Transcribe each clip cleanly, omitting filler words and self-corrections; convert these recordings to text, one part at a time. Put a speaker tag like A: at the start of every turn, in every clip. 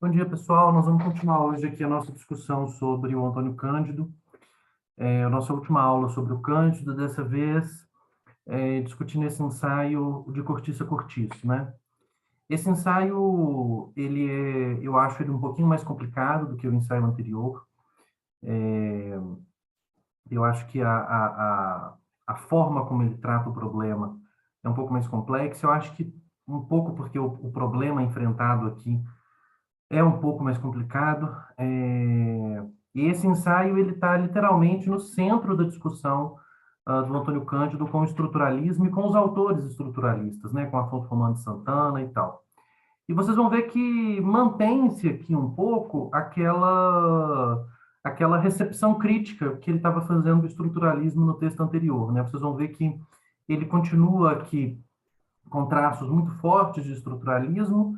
A: Bom dia, pessoal. Nós vamos continuar hoje aqui a nossa discussão sobre o Antônio Cândido. A nossa última aula sobre o Cândido, dessa vez, discutindo esse ensaio de Cortiço a Cortiço, né? Esse ensaio, eu acho ele um pouquinho mais complicado do que o ensaio anterior. Eu acho que a forma como ele trata o problema é um pouco mais complexa. Eu acho que um pouco porque o problema enfrentado aqui é um pouco mais complicado. E esse ensaio ele está literalmente no centro da discussão do Antônio Cândido com o estruturalismo e com os autores estruturalistas, né, com Afonso Romano de Santana e tal. E vocês vão ver que mantém-se aqui um pouco aquela recepção crítica que ele estava fazendo do estruturalismo no texto anterior, né? Vocês vão ver que ele continua aqui com traços muito fortes de estruturalismo,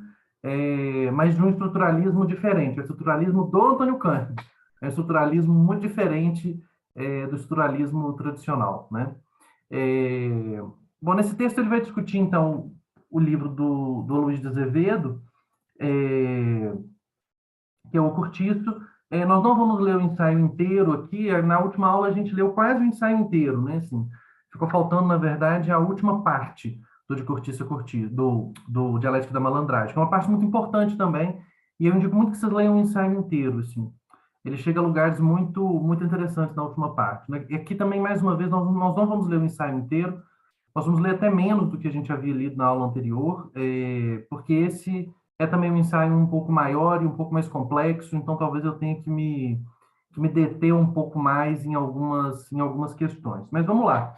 A: mas de um estruturalismo diferente, o estruturalismo do Antônio Cândido, é um estruturalismo muito diferente do estruturalismo tradicional, né? Bom, nesse texto ele vai discutir, então, o livro do Luiz de Azevedo, que é o Cortiço. Nós não vamos ler o ensaio inteiro aqui, na última aula a gente leu quase o ensaio inteiro, né? Assim, ficou faltando, na verdade, a última parte do de Cortiço a Cortiço, do Dialético da Malandragem, que é uma parte muito importante também, e eu indico muito que vocês leiam o ensaio inteiro, assim. Ele chega a lugares muito, muito interessantes na última parte, né? E aqui também, mais uma vez, nós não vamos ler o ensaio inteiro, nós vamos ler até menos do que a gente havia lido na aula anterior, porque esse é também um ensaio um pouco maior e um pouco mais complexo, então talvez eu tenha que me deter um pouco mais em algumas questões. Mas vamos lá.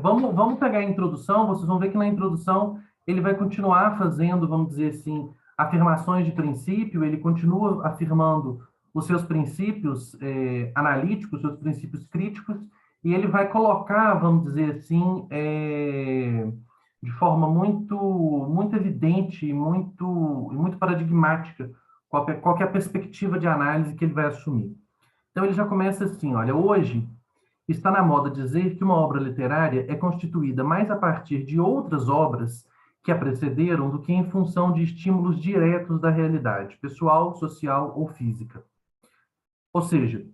A: Vamos pegar a introdução, vocês vão ver que na introdução ele vai continuar fazendo, vamos dizer assim, afirmações de princípio, ele continua afirmando os seus princípios analíticos, seus princípios críticos, e ele vai colocar, vamos dizer assim, de forma muito, muito evidente e muito paradigmática qual que é a perspectiva de análise que ele vai assumir. Então ele já começa assim, olha, hoje está na moda dizer que uma obra literária é constituída mais a partir de outras obras que a precederam do que em função de estímulos diretos da realidade, pessoal, social ou física. Ou seja,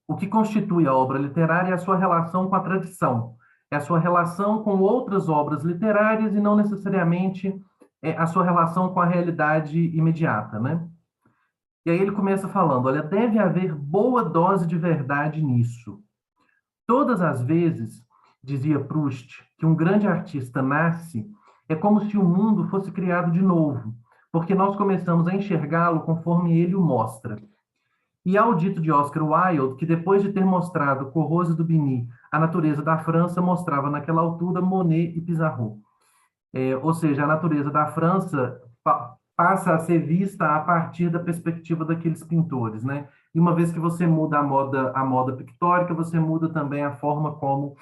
A: o que constitui a obra literária é a sua relação com a tradição, é a sua relação com outras obras literárias e não necessariamente a sua relação com a realidade imediata, né? E aí ele começa falando, olha, deve haver boa dose de verdade nisso. Todas as vezes, dizia Proust, que um grande artista nasce, é como se o mundo fosse criado de novo, porque nós começamos a enxergá-lo conforme ele o mostra. E ao dito de Oscar Wilde, que depois de ter mostrado Corrose do Bini a natureza da França, mostrava naquela altura Monet e Pissarro. Ou seja, a natureza da França passa a ser vista a partir da perspectiva daqueles pintores, né? E uma vez que você muda a moda pictórica, você muda também a forma como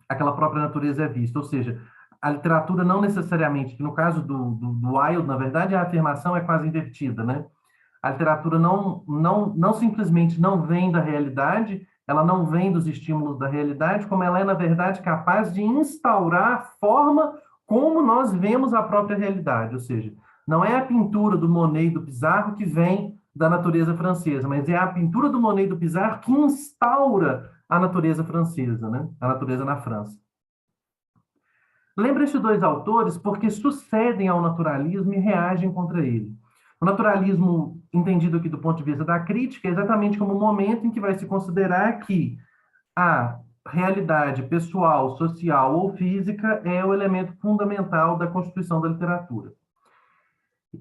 A: aquela própria natureza é vista. Ou seja, a literatura não necessariamente, que no caso do Wilde, na verdade, a afirmação é quase invertida, né? A literatura não simplesmente não vem da realidade, ela não vem dos estímulos da realidade, como ela é, na verdade, capaz de instaurar a forma como nós vemos a própria realidade. Ou seja, não é a pintura do Monet e do Pissarro que vem da natureza francesa, mas é a pintura do Monet e do Pissarro que instaura a natureza francesa, né? A natureza na França. Lembra estes dois autores porque sucedem ao naturalismo e reagem contra ele. O naturalismo, entendido aqui do ponto de vista da crítica, é exatamente como o momento em que vai se considerar que a realidade pessoal, social ou física é o elemento fundamental da constituição da literatura.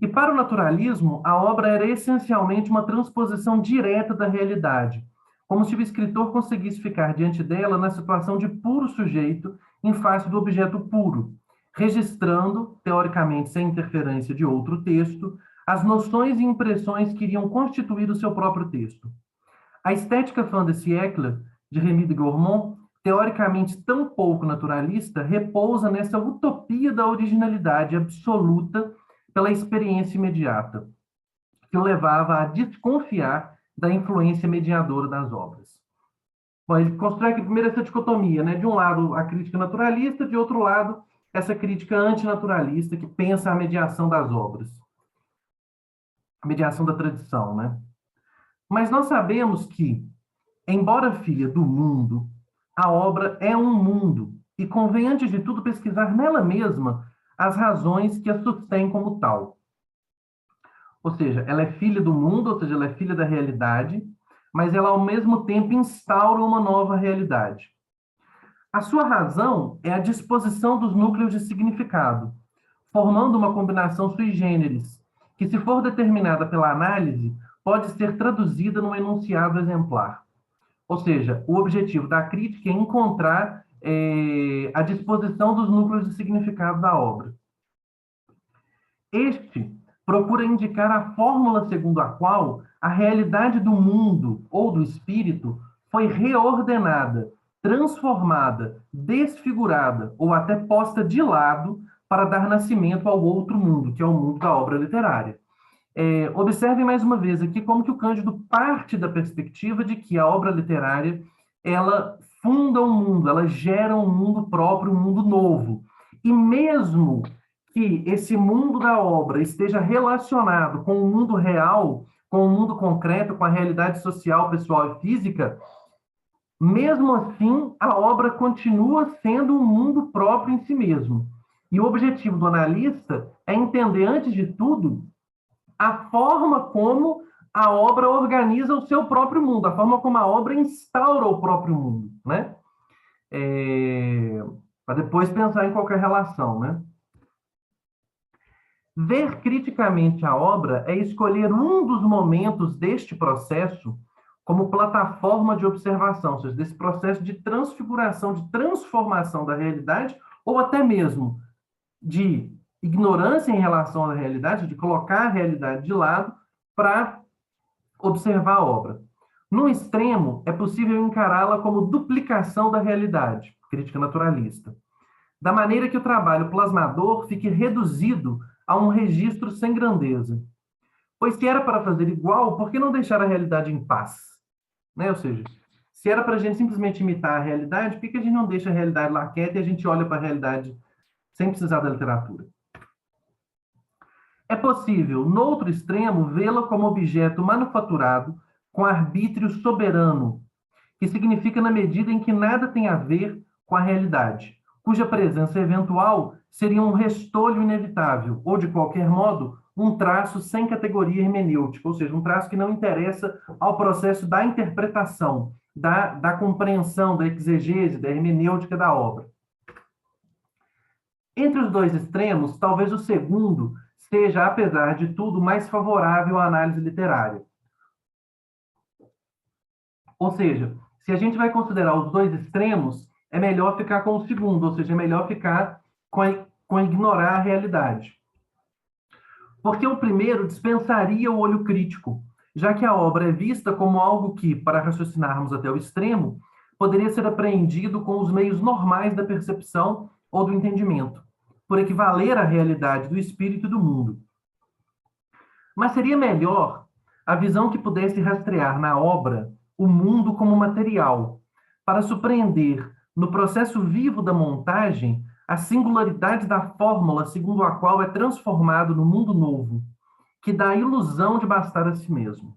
A: E para o naturalismo, a obra era essencialmente uma transposição direta da realidade, como se o escritor conseguisse ficar diante dela na situação de puro sujeito em face do objeto puro, registrando, teoricamente sem interferência de outro texto, as noções e impressões que iriam constituir o seu próprio texto. A estética fin de siècle, de Rémy de Gourmont, teoricamente tão pouco naturalista, repousa nessa utopia da originalidade absoluta pela experiência imediata, que o levava a desconfiar da influência mediadora das obras. Bom, ele constrói aqui primeiro essa dicotomia, né? De um lado, a crítica naturalista, de outro lado, essa crítica antinaturalista que pensa a mediação das obras, a mediação da tradição, né? Mas nós sabemos que, embora filha do mundo, a obra é um mundo e convém, antes de tudo, pesquisar nela mesma as razões que a sustêm como tal. Ou seja, ela é filha do mundo, ou seja, ela é filha da realidade, mas ela, ao mesmo tempo, instaura uma nova realidade. A sua razão é a disposição dos núcleos de significado, formando uma combinação sui generis, que, se for determinada pela análise, pode ser traduzida num enunciado exemplar. Ou seja, o objetivo da crítica é encontrar a disposição dos núcleos de significado da obra. Este procura indicar a fórmula segundo a qual a realidade do mundo ou do espírito foi reordenada, transformada, desfigurada ou até posta de lado para dar nascimento ao outro mundo, que é o mundo da obra literária. Observem mais uma vez aqui como que o Cândido parte da perspectiva de que a obra literária ela funda um mundo, ela gera um mundo próprio, um mundo novo. E mesmo que esse mundo da obra esteja relacionado com o mundo real, com o mundo concreto, com a realidade social, pessoal e física, mesmo assim, a obra continua sendo um mundo próprio em si mesmo. E o objetivo do analista é entender, antes de tudo, a forma como a obra organiza o seu próprio mundo, a forma como a obra instaura o próprio mundo, né? Para depois pensar em qualquer relação, né? Ver criticamente a obra é escolher um dos momentos deste processo como plataforma de observação, ou seja, desse processo de transfiguração, de transformação da realidade, ou até mesmo de ignorância em relação à realidade, de colocar a realidade de lado para observar a obra. No extremo, é possível encará-la como duplicação da realidade, crítica naturalista, da maneira que o trabalho plasmador fique reduzido a um registro sem grandeza. Pois se era para fazer igual, por que não deixar a realidade em paz? Né? Ou seja, se era para a gente simplesmente imitar a realidade, por que a gente não deixa a realidade lá quieta e a gente olha para a realidade sem precisar da literatura? É possível, no outro extremo, vê-la como objeto manufaturado com arbítrio soberano, que significa na medida em que nada tem a ver com a realidade, cuja presença eventual seria um restolho inevitável, ou, de qualquer modo, um traço sem categoria hermenêutica, ou seja, um traço que não interessa ao processo da interpretação, da compreensão, da exegese, da hermenêutica da obra. Entre os dois extremos, talvez o segundo seja, apesar de tudo, mais favorável à análise literária. Ou seja, se a gente vai considerar os dois extremos, é melhor ficar com o segundo, ou seja, é melhor ficar com ignorar a realidade. Porque o primeiro dispensaria o olho crítico, já que a obra é vista como algo que, para raciocinarmos até o extremo, poderia ser apreendido com os meios normais da percepção ou do entendimento, por equivaler à realidade do espírito e do mundo. Mas seria melhor a visão que pudesse rastrear na obra o mundo como material, para surpreender, no processo vivo da montagem, a singularidade da fórmula segundo a qual é transformado no mundo novo, que dá a ilusão de bastar a si mesmo.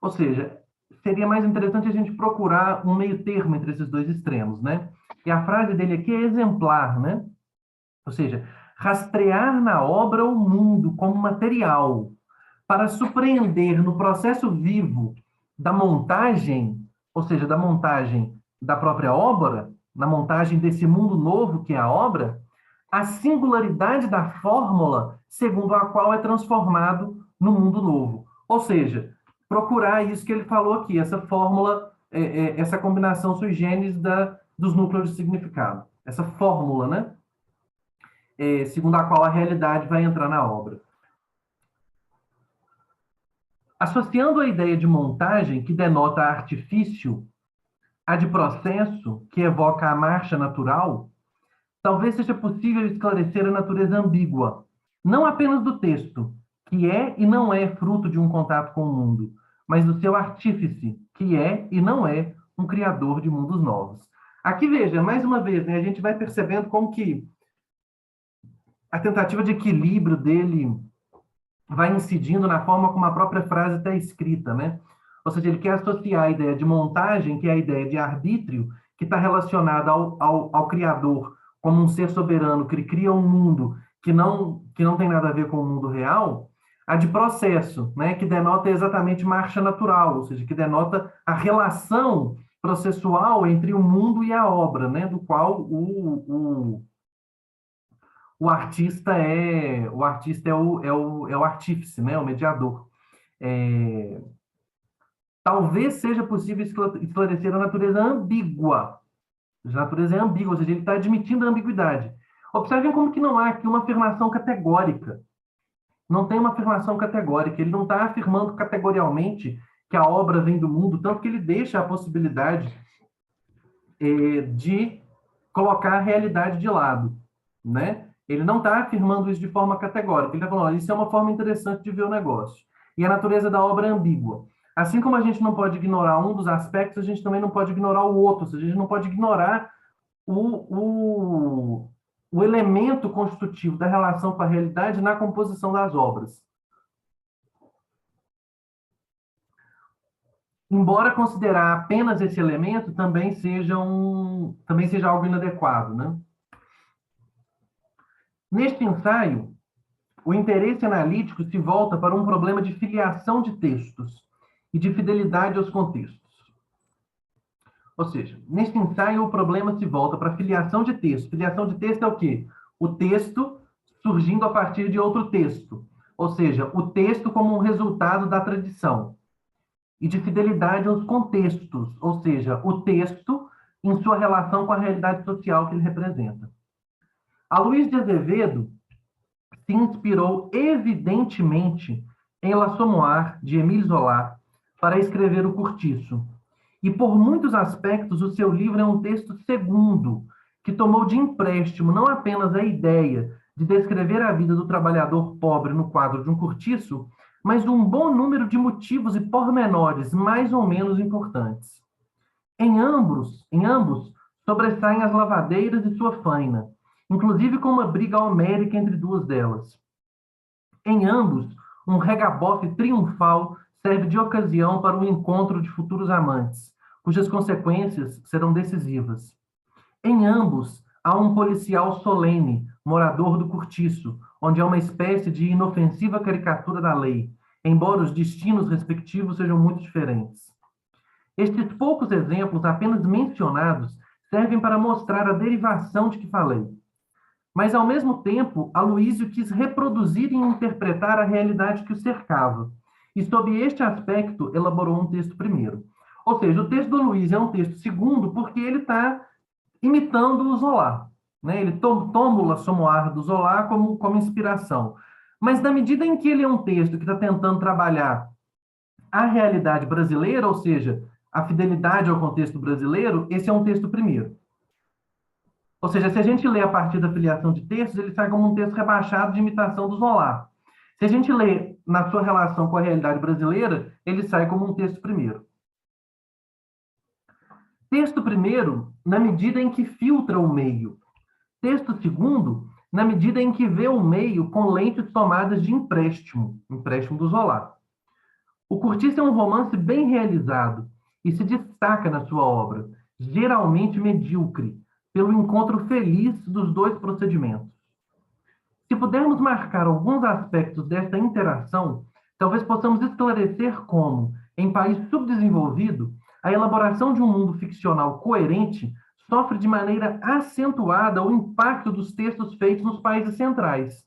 A: Ou seja, seria mais interessante a gente procurar um meio termo entre esses dois extremos, né? E a frase dele aqui é exemplar, né? Ou seja, rastrear na obra o mundo como material, para surpreender no processo vivo da montagem, ou seja, da montagem da própria obra, na montagem desse mundo novo que é a obra, a singularidade da fórmula segundo a qual é transformado no mundo novo. Ou seja, procurar isso que ele falou aqui, essa fórmula, essa combinação sui generis dos núcleos de significado. Essa fórmula, né? Segundo a qual a realidade vai entrar na obra. Associando a ideia de montagem, que denota artifício, a de processo, que evoca a marcha natural, talvez seja possível esclarecer a natureza ambígua, não apenas do texto, que é e não é fruto de um contato com o mundo, mas do seu artífice, que é e não é um criador de mundos novos. Aqui, veja, mais uma vez, né, a gente vai percebendo como que a tentativa de equilíbrio dele vai incidindo na forma como a própria frase está escrita, né? Ou seja, ele quer associar a ideia de montagem, que é a ideia de arbítrio, que está relacionada ao Criador como um ser soberano que cria um mundo que não tem nada a ver com o mundo real, a de processo, né? Que denota exatamente marcha natural, ou seja, que denota a relação processual entre o mundo e a obra, né? Do qual o artista é o artífice, né? O mediador. É, talvez seja possível esclarecer a natureza ambígua. A natureza é ambígua, ou seja, ele está admitindo a ambiguidade. Observem como que não há aqui uma afirmação categórica. Não tem uma afirmação categórica. Ele não está afirmando categorialmente que a obra vem do mundo, tanto que ele deixa a possibilidade de colocar a realidade de lado, né? Ele não está afirmando isso de forma categórica. Ele está falando, olha, isso é uma forma interessante de ver o negócio. E a natureza da obra é ambígua. Assim como a gente não pode ignorar um dos aspectos, a gente também não pode ignorar o outro. Ou seja, a gente não pode ignorar o elemento constitutivo da relação com a realidade na composição das obras. Embora considerar apenas esse elemento também seja algo inadequado, né? Neste ensaio, o interesse analítico se volta para um problema de filiação de textos e de fidelidade aos contextos. Ou seja, neste ensaio, o problema se volta para a filiação de texto. Filiação de texto é o quê? O texto surgindo a partir de outro texto. Ou seja, o texto como um resultado da tradição. E de fidelidade aos contextos. Ou seja, o texto em sua relação com a realidade social que ele representa. A Luiz de Azevedo se inspirou evidentemente em L'Assommoir, de Émile Zola, para escrever O Curtiço. E por muitos aspectos, o seu livro é um texto segundo, que tomou de empréstimo não apenas a ideia de descrever a vida do trabalhador pobre no quadro de um cortiço, mas um bom número de motivos e pormenores mais ou menos importantes. Em ambos sobressaem as lavadeiras e sua faina, inclusive com uma briga homérica entre duas delas. Em ambos, um regabofe triunfal serve de ocasião para o encontro de futuros amantes, cujas consequências serão decisivas. Em ambos, há um policial solene, morador do cortiço, onde há uma espécie de inofensiva caricatura da lei, embora os destinos respectivos sejam muito diferentes. Estes poucos exemplos apenas mencionados servem para mostrar a derivação de que falei. Mas, ao mesmo tempo, Aloísio quis reproduzir e interpretar a realidade que o cercava. E, sob este aspecto, elaborou um texto primeiro. Ou seja, o texto do Aloísio é um texto segundo porque ele está imitando o Zola. Né? Ele toma o L'Assommoir do Zola como inspiração. Mas, na medida em que ele é um texto que está tentando trabalhar a realidade brasileira, ou seja, a fidelidade ao contexto brasileiro, esse é um texto primeiro. Ou seja, se a gente lê a partir da filiação de textos, ele sai como um texto rebaixado de imitação do Zola. Se a gente lê na sua relação com a realidade brasileira, ele sai como um texto primeiro. Texto primeiro, na medida em que filtra o meio. Texto segundo, na medida em que vê o meio com lentes tomadas de empréstimo do Zola. O Curtiço é um romance bem realizado e se destaca na sua obra, geralmente medíocre, pelo encontro feliz dos dois procedimentos. Se pudermos marcar alguns aspectos desta interação, talvez possamos esclarecer como, em país subdesenvolvido, a elaboração de um mundo ficcional coerente sofre de maneira acentuada o impacto dos textos feitos nos países centrais.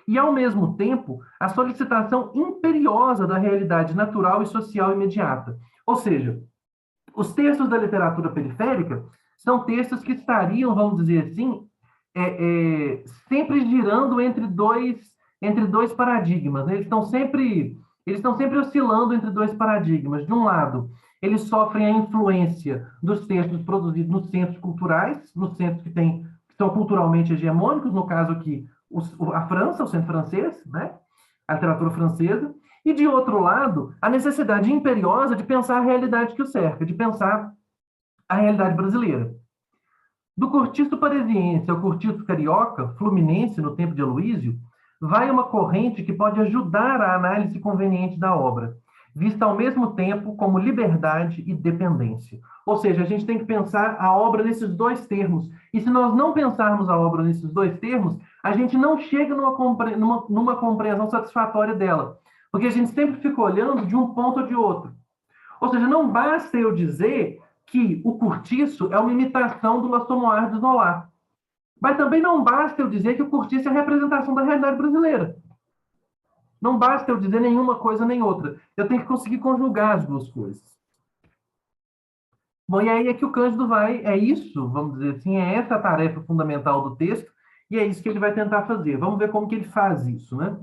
A: E, ao mesmo tempo, a solicitação imperiosa da realidade natural e social imediata. Ou seja, os textos da literatura periférica são textos que estariam, vamos dizer assim, sempre girando entre dois paradigmas. Né? Eles estão sempre oscilando entre dois paradigmas. De um lado, eles sofrem a influência dos textos produzidos nos centros culturais, nos centros que são culturalmente hegemônicos, no caso aqui, a França, o centro francês, né? A literatura francesa, e, de outro lado, a necessidade imperiosa de pensar a realidade que o cerca, de pensar a realidade brasileira. Do cortiço parisiense ao cortiço carioca, fluminense no tempo de Aloísio, vai uma corrente que pode ajudar a análise conveniente da obra, vista ao mesmo tempo como liberdade e dependência. Ou seja, a gente tem que pensar a obra nesses dois termos. E se nós não pensarmos a obra nesses dois termos, a gente não chega numa compreensão satisfatória dela. Porque a gente sempre fica olhando de um ponto ou de outro. Ou seja, não basta eu dizer que o cortiço é uma imitação do L'Assommoir de Zola. Mas também não basta eu dizer que o cortiço é a representação da realidade brasileira. Não basta eu dizer nenhuma coisa nem outra. Eu tenho que conseguir conjugar as duas coisas. Bom, e aí é que o Cândido vai, é isso, vamos dizer assim, é essa a tarefa fundamental do texto, e é isso que ele vai tentar fazer. Vamos ver como que ele faz isso, né?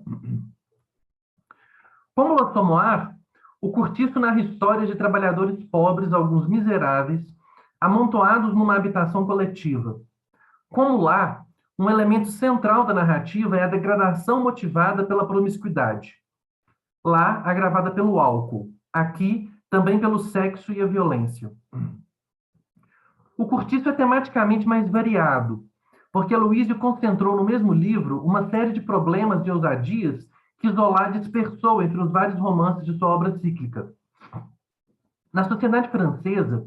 A: Como L'Assommoir, o cortiço narra histórias de trabalhadores pobres, alguns miseráveis, amontoados numa habitação coletiva. Como lá, um elemento central da narrativa é a degradação motivada pela promiscuidade. Lá, agravada pelo álcool. Aqui, também pelo sexo e a violência. O cortiço é tematicamente mais variado, porque Aloísio concentrou no mesmo livro uma série de problemas e ousadias que Zola dispersou entre os vários romances de sua obra cíclica. Na sociedade francesa,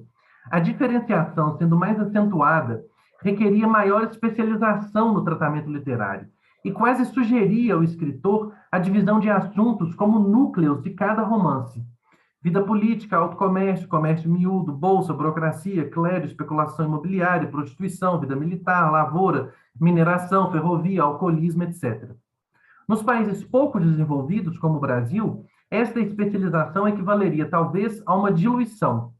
A: a diferenciação sendo mais acentuada requeria maior especialização no tratamento literário e quase sugeria ao escritor a divisão de assuntos como núcleos de cada romance. Vida política, autocomércio, comércio miúdo, bolsa, burocracia, clero, especulação imobiliária, prostituição, vida militar, lavoura, mineração, ferrovia, alcoolismo, etc. Nos países pouco desenvolvidos, como o Brasil, esta especialização equivaleria talvez a uma diluição.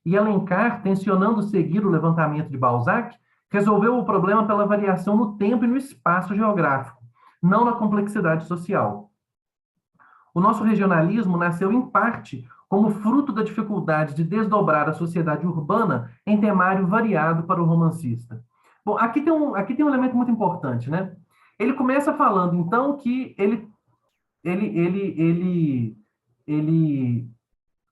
A: E Alencar, tensionando seguir o levantamento de Balzac, resolveu o problema pela variação no tempo e no espaço geográfico, não na complexidade social. O nosso regionalismo nasceu, em parte, como fruto da dificuldade de desdobrar a sociedade urbana em temário variado para o romancista. Bom, aqui tem um elemento muito importante, né? Ele começa falando, então, que ele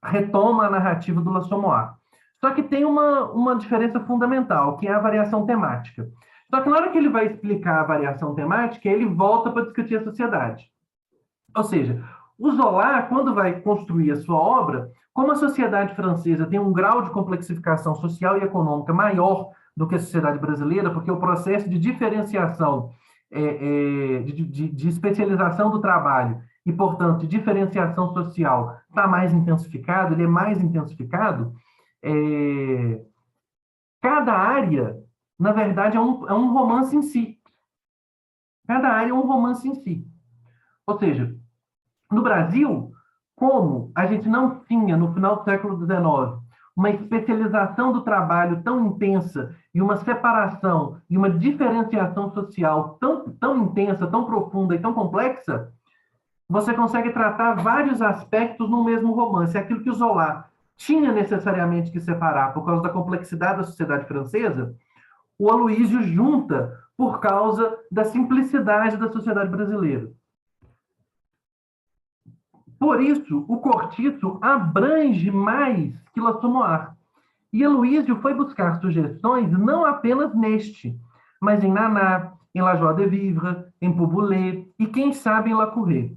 A: retoma a narrativa do L'Assommoir. Só que tem uma diferença fundamental, que é a variação temática. Só que na hora que ele vai explicar a variação temática, ele volta para discutir a sociedade. Ou seja, o Zola, quando vai construir a sua obra, como a sociedade francesa tem um grau de complexificação social e econômica maior do que a sociedade brasileira, porque o processo de diferenciação, de especialização do trabalho e, portanto, de diferenciação social está mais intensificado, ele é mais intensificado, cada área, na verdade, é um romance em si. Cada área é um romance em si. Ou seja, no Brasil, como a gente não tinha, no final do século XIX, uma especialização do trabalho tão intensa e uma separação e uma diferenciação social tão intensa, tão profunda e tão complexa, você consegue tratar vários aspectos no mesmo romance. É aquilo que o Zola tinha necessariamente que separar por causa da complexidade da sociedade francesa, o Aloísio junta por causa da simplicidade da sociedade brasileira. Por isso, o cortiço abrange mais que L'Assommoir. E Aloísio foi buscar sugestões não apenas neste, mas em Naná, em La Joie de Vivre, em Pouboulet e, quem sabe, em Lacouré.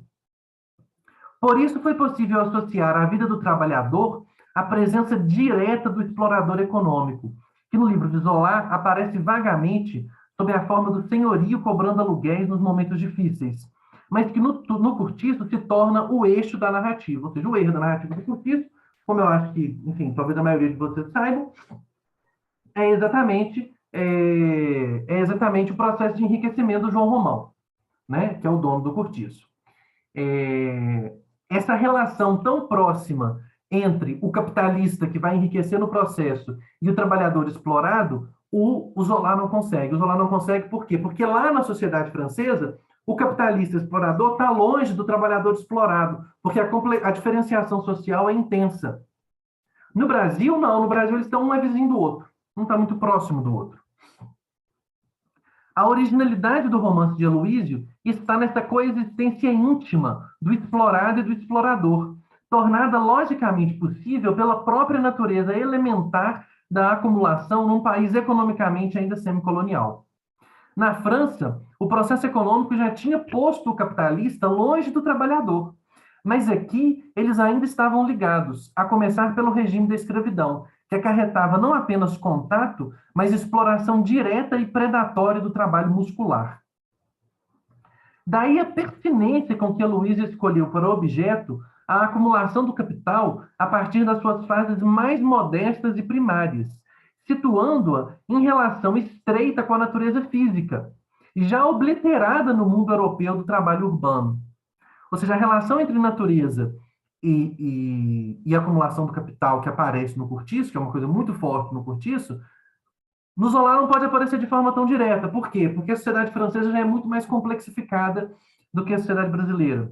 A: Por isso foi possível associar à vida do trabalhador a presença direta do explorador econômico, que no livro de Zola aparece vagamente sob a forma do senhorio cobrando aluguéis nos momentos difíceis, mas que no cortiço se torna o eixo da narrativa, ou seja, o eixo da narrativa do cortiço, como eu acho que, enfim, talvez a maioria de vocês saibam, é exatamente o processo de enriquecimento do João Romão, né, que é o dono do cortiço. Essa relação tão próxima entre o capitalista que vai enriquecer no processo e o trabalhador explorado, o Zola não consegue. O Zola não consegue por quê? Porque lá na sociedade francesa, o capitalista explorador está longe do trabalhador explorado, porque a diferenciação social é intensa. No Brasil, não. No Brasil, eles estão um é vizinho do outro. Um está muito próximo do outro. A originalidade do romance de Aloísio está nessa coexistência íntima do explorado e do explorador, tornada logicamente possível pela própria natureza elementar da acumulação num país economicamente ainda semicolonial. Na França, o processo econômico já tinha posto o capitalista longe do trabalhador, mas aqui eles ainda estavam ligados, a começar pelo regime da escravidão, que acarretava não apenas contato, mas exploração direta e predatória do trabalho muscular. Daí a pertinência com que a Luísa escolheu para objeto a acumulação do capital a partir das suas fases mais modestas e primárias, situando-a em relação estreita com a natureza física, já obliterada no mundo europeu do trabalho urbano. Ou seja, a relação entre natureza e acumulação do capital que aparece no cortiço, que é uma coisa muito forte no cortiço, no Zola não pode aparecer de forma tão direta. Por quê? Porque a sociedade francesa já é muito mais complexificada do que a sociedade brasileira.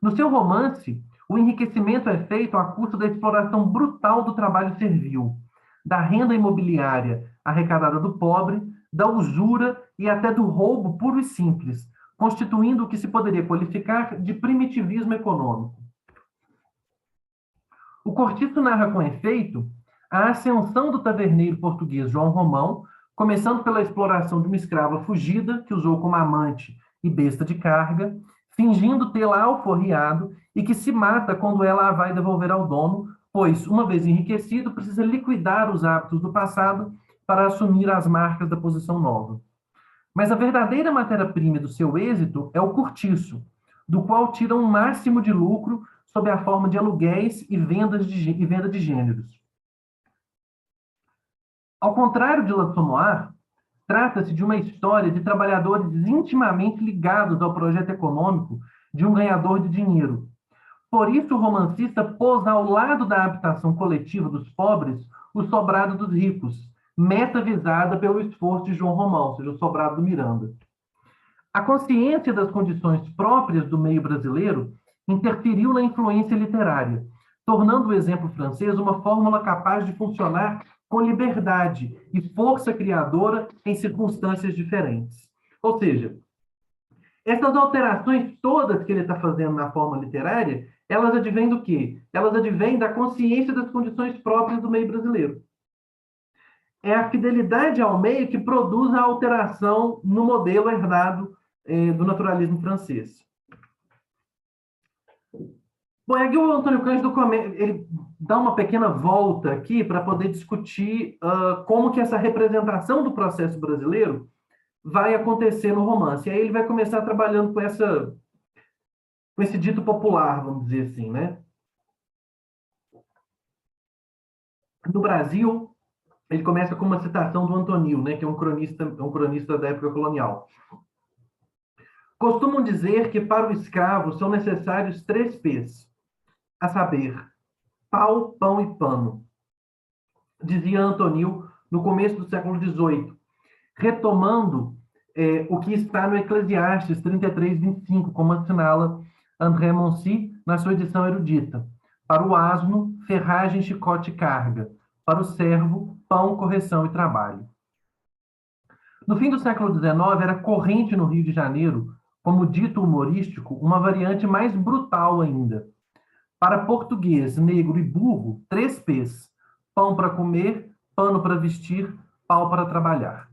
A: No seu romance, o enriquecimento é feito à custa da exploração brutal do trabalho servil, da renda imobiliária arrecadada do pobre, da usura e até do roubo puro e simples, constituindo o que se poderia qualificar de primitivismo econômico. O Cortiço narra com efeito a ascensão do taverneiro português João Romão, começando pela exploração de uma escrava fugida, que usou como amante e besta de carga, fingindo tê-la alforriado e que se mata quando ela a vai devolver ao dono, pois, uma vez enriquecido, precisa liquidar os hábitos do passado para assumir as marcas da posição nova. Mas a verdadeira matéria-prima do seu êxito é o cortiço, do qual tira um máximo de lucro sob a forma de aluguéis e venda de gêneros. Ao contrário de L'Assommoir, trata-se de uma história de trabalhadores intimamente ligados ao projeto econômico de um ganhador de dinheiro. Por isso, o romancista pôs ao lado da habitação coletiva dos pobres o sobrado dos ricos, meta visada pelo esforço de João Romão, ou seja, o sobrado do Miranda. A consciência das condições próprias do meio brasileiro interferiu na influência literária, tornando o exemplo francês uma fórmula capaz de funcionar com liberdade e força criadora em circunstâncias diferentes. Ou seja, essas alterações todas que ele está fazendo na forma literária, elas advêm do quê? Elas advêm da consciência das condições próprias do meio brasileiro. É a fidelidade ao meio que produz a alteração no modelo herdado do naturalismo francês. Bom, aqui o Antônio Cândido ele dá uma pequena volta aqui para poder discutir como que essa representação do processo brasileiro vai acontecer no romance. E aí ele vai começar trabalhando com esse dito popular, vamos dizer assim, né? No Brasil, ele começa com uma citação do Antonil, né, que é um cronista da época colonial. Costumam dizer que para o escravo são necessários 3 P's, a saber, pau, pão e pano, dizia Antonil no começo do século XVIII, retomando o que está no Eclesiastes 33:25, como assinala André Moncy na sua edição erudita. Para o asno, ferragem, chicote e carga. Para o servo, pão, correção e trabalho. No fim do século XIX, era corrente no Rio de Janeiro, como dito humorístico, uma variante mais brutal ainda. Para português, negro e burro, 3 P's. Pão para comer, pano para vestir, pau para trabalhar.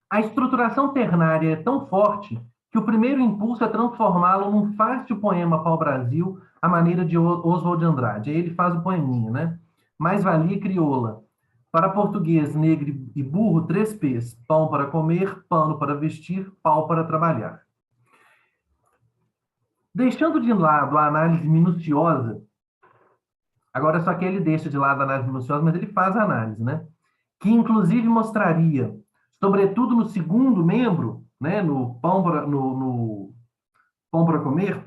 A: A estruturação ternária é tão forte que o primeiro impulso é transformá-lo num fácil poema pau-brasil à maneira de Oswald de Andrade. Aí ele faz o poeminha, né? Mais-valia crioula. Para português, negro e burro, 3 P's. Pão para comer, pano para vestir, pau para trabalhar. Deixando de lado a análise minuciosa, agora só que ele deixa de lado a análise minuciosa, mas ele faz a análise, né? Que inclusive mostraria, sobretudo no segundo membro, né, no pão para comer,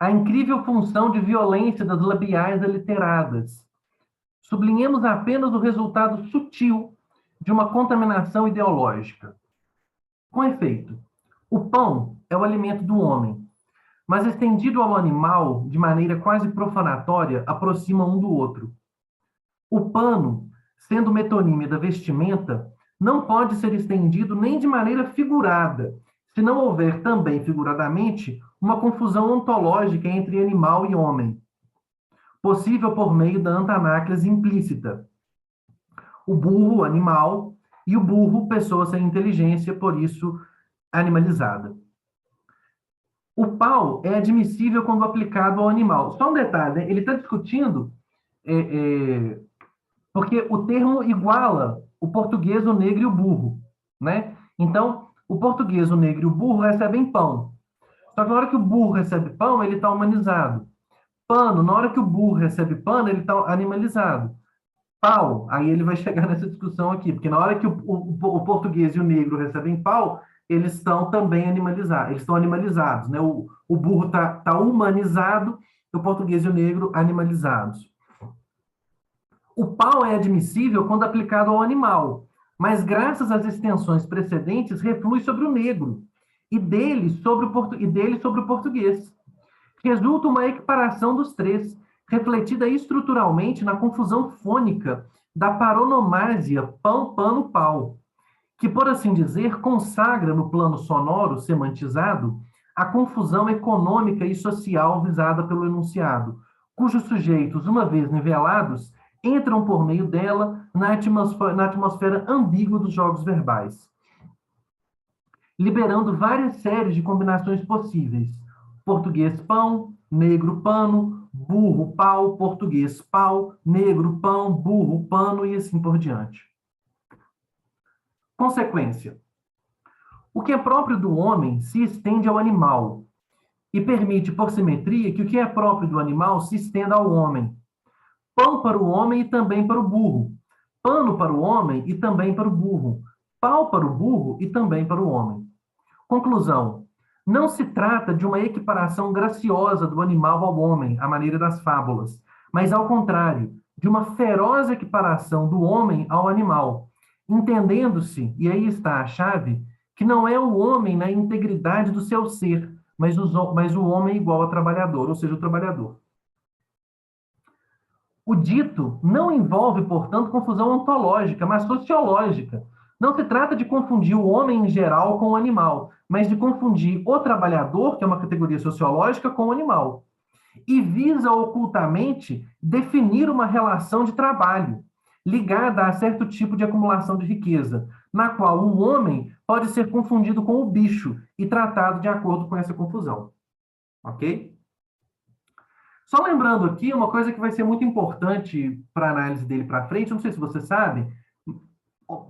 A: a incrível função de violência das labiais aliteradas. Sublinhemos apenas o resultado sutil de uma contaminação ideológica. Com efeito, o pão é o alimento do homem, mas estendido ao animal de maneira quase profanatória, aproxima um do outro. O pano, sendo metonímia da vestimenta, não pode ser estendido nem de maneira figurada, se não houver também figuradamente uma confusão ontológica entre animal e homem. possível por meio da antanáclise implícita. O burro, animal, e o burro, pessoa sem inteligência, por isso animalizada. O pau é admissível quando aplicado ao animal. Só um detalhe, né? Ele está discutindo é, é, porque o termo iguala o português, o negro e o burro, né? Então, o português, o negro e o burro recebem pão. Só que na hora que o burro recebe pão, ele está humanizado. Pano, na hora que o burro recebe pano, ele está animalizado. Pau, aí ele vai chegar nessa discussão aqui, porque na hora que o português e o negro recebem pau, eles estão também animalizados, eles estão animalizados, né? O burro está humanizado, o português e o negro animalizados. O pau é admissível quando aplicado ao animal, mas graças às extensões precedentes, reflui sobre o negro e dele sobre o português. Resulta uma equiparação dos três, refletida estruturalmente na confusão fônica da paronomásia pão, pano, pau, que, por assim dizer, consagra no plano sonoro semantizado a confusão econômica e social visada pelo enunciado, cujos sujeitos, uma vez nivelados, entram por meio dela na atmosfera ambígua dos jogos verbais, liberando várias séries de combinações possíveis. Português pão, negro pano, burro pau, português pau, negro pão, burro pano e assim por diante. Consequência. O que é próprio do homem se estende ao animal e permite, por simetria, que o que é próprio do animal se estenda ao homem. Pão para o homem e também para o burro. Pano para o homem e também para o burro. Pau para o burro e também para o homem. Conclusão. Não se trata de uma equiparação graciosa do animal ao homem, à maneira das fábulas, mas, ao contrário, de uma feroz equiparação do homem ao animal, entendendo-se, e aí está a chave, que não é o homem na integridade do seu ser, mas o homem igual ao trabalhador, ou seja, o trabalhador. O dito não envolve, portanto, confusão ontológica, mas sociológica. Não se trata de confundir o homem em geral com o animal, mas de confundir o trabalhador, que é uma categoria sociológica, com o animal. E visa ocultamente definir uma relação de trabalho, ligada a certo tipo de acumulação de riqueza, na qual o homem pode ser confundido com o bicho e tratado de acordo com essa confusão. Ok? Só lembrando aqui uma coisa que vai ser muito importante para a análise dele para frente, não sei se você sabe,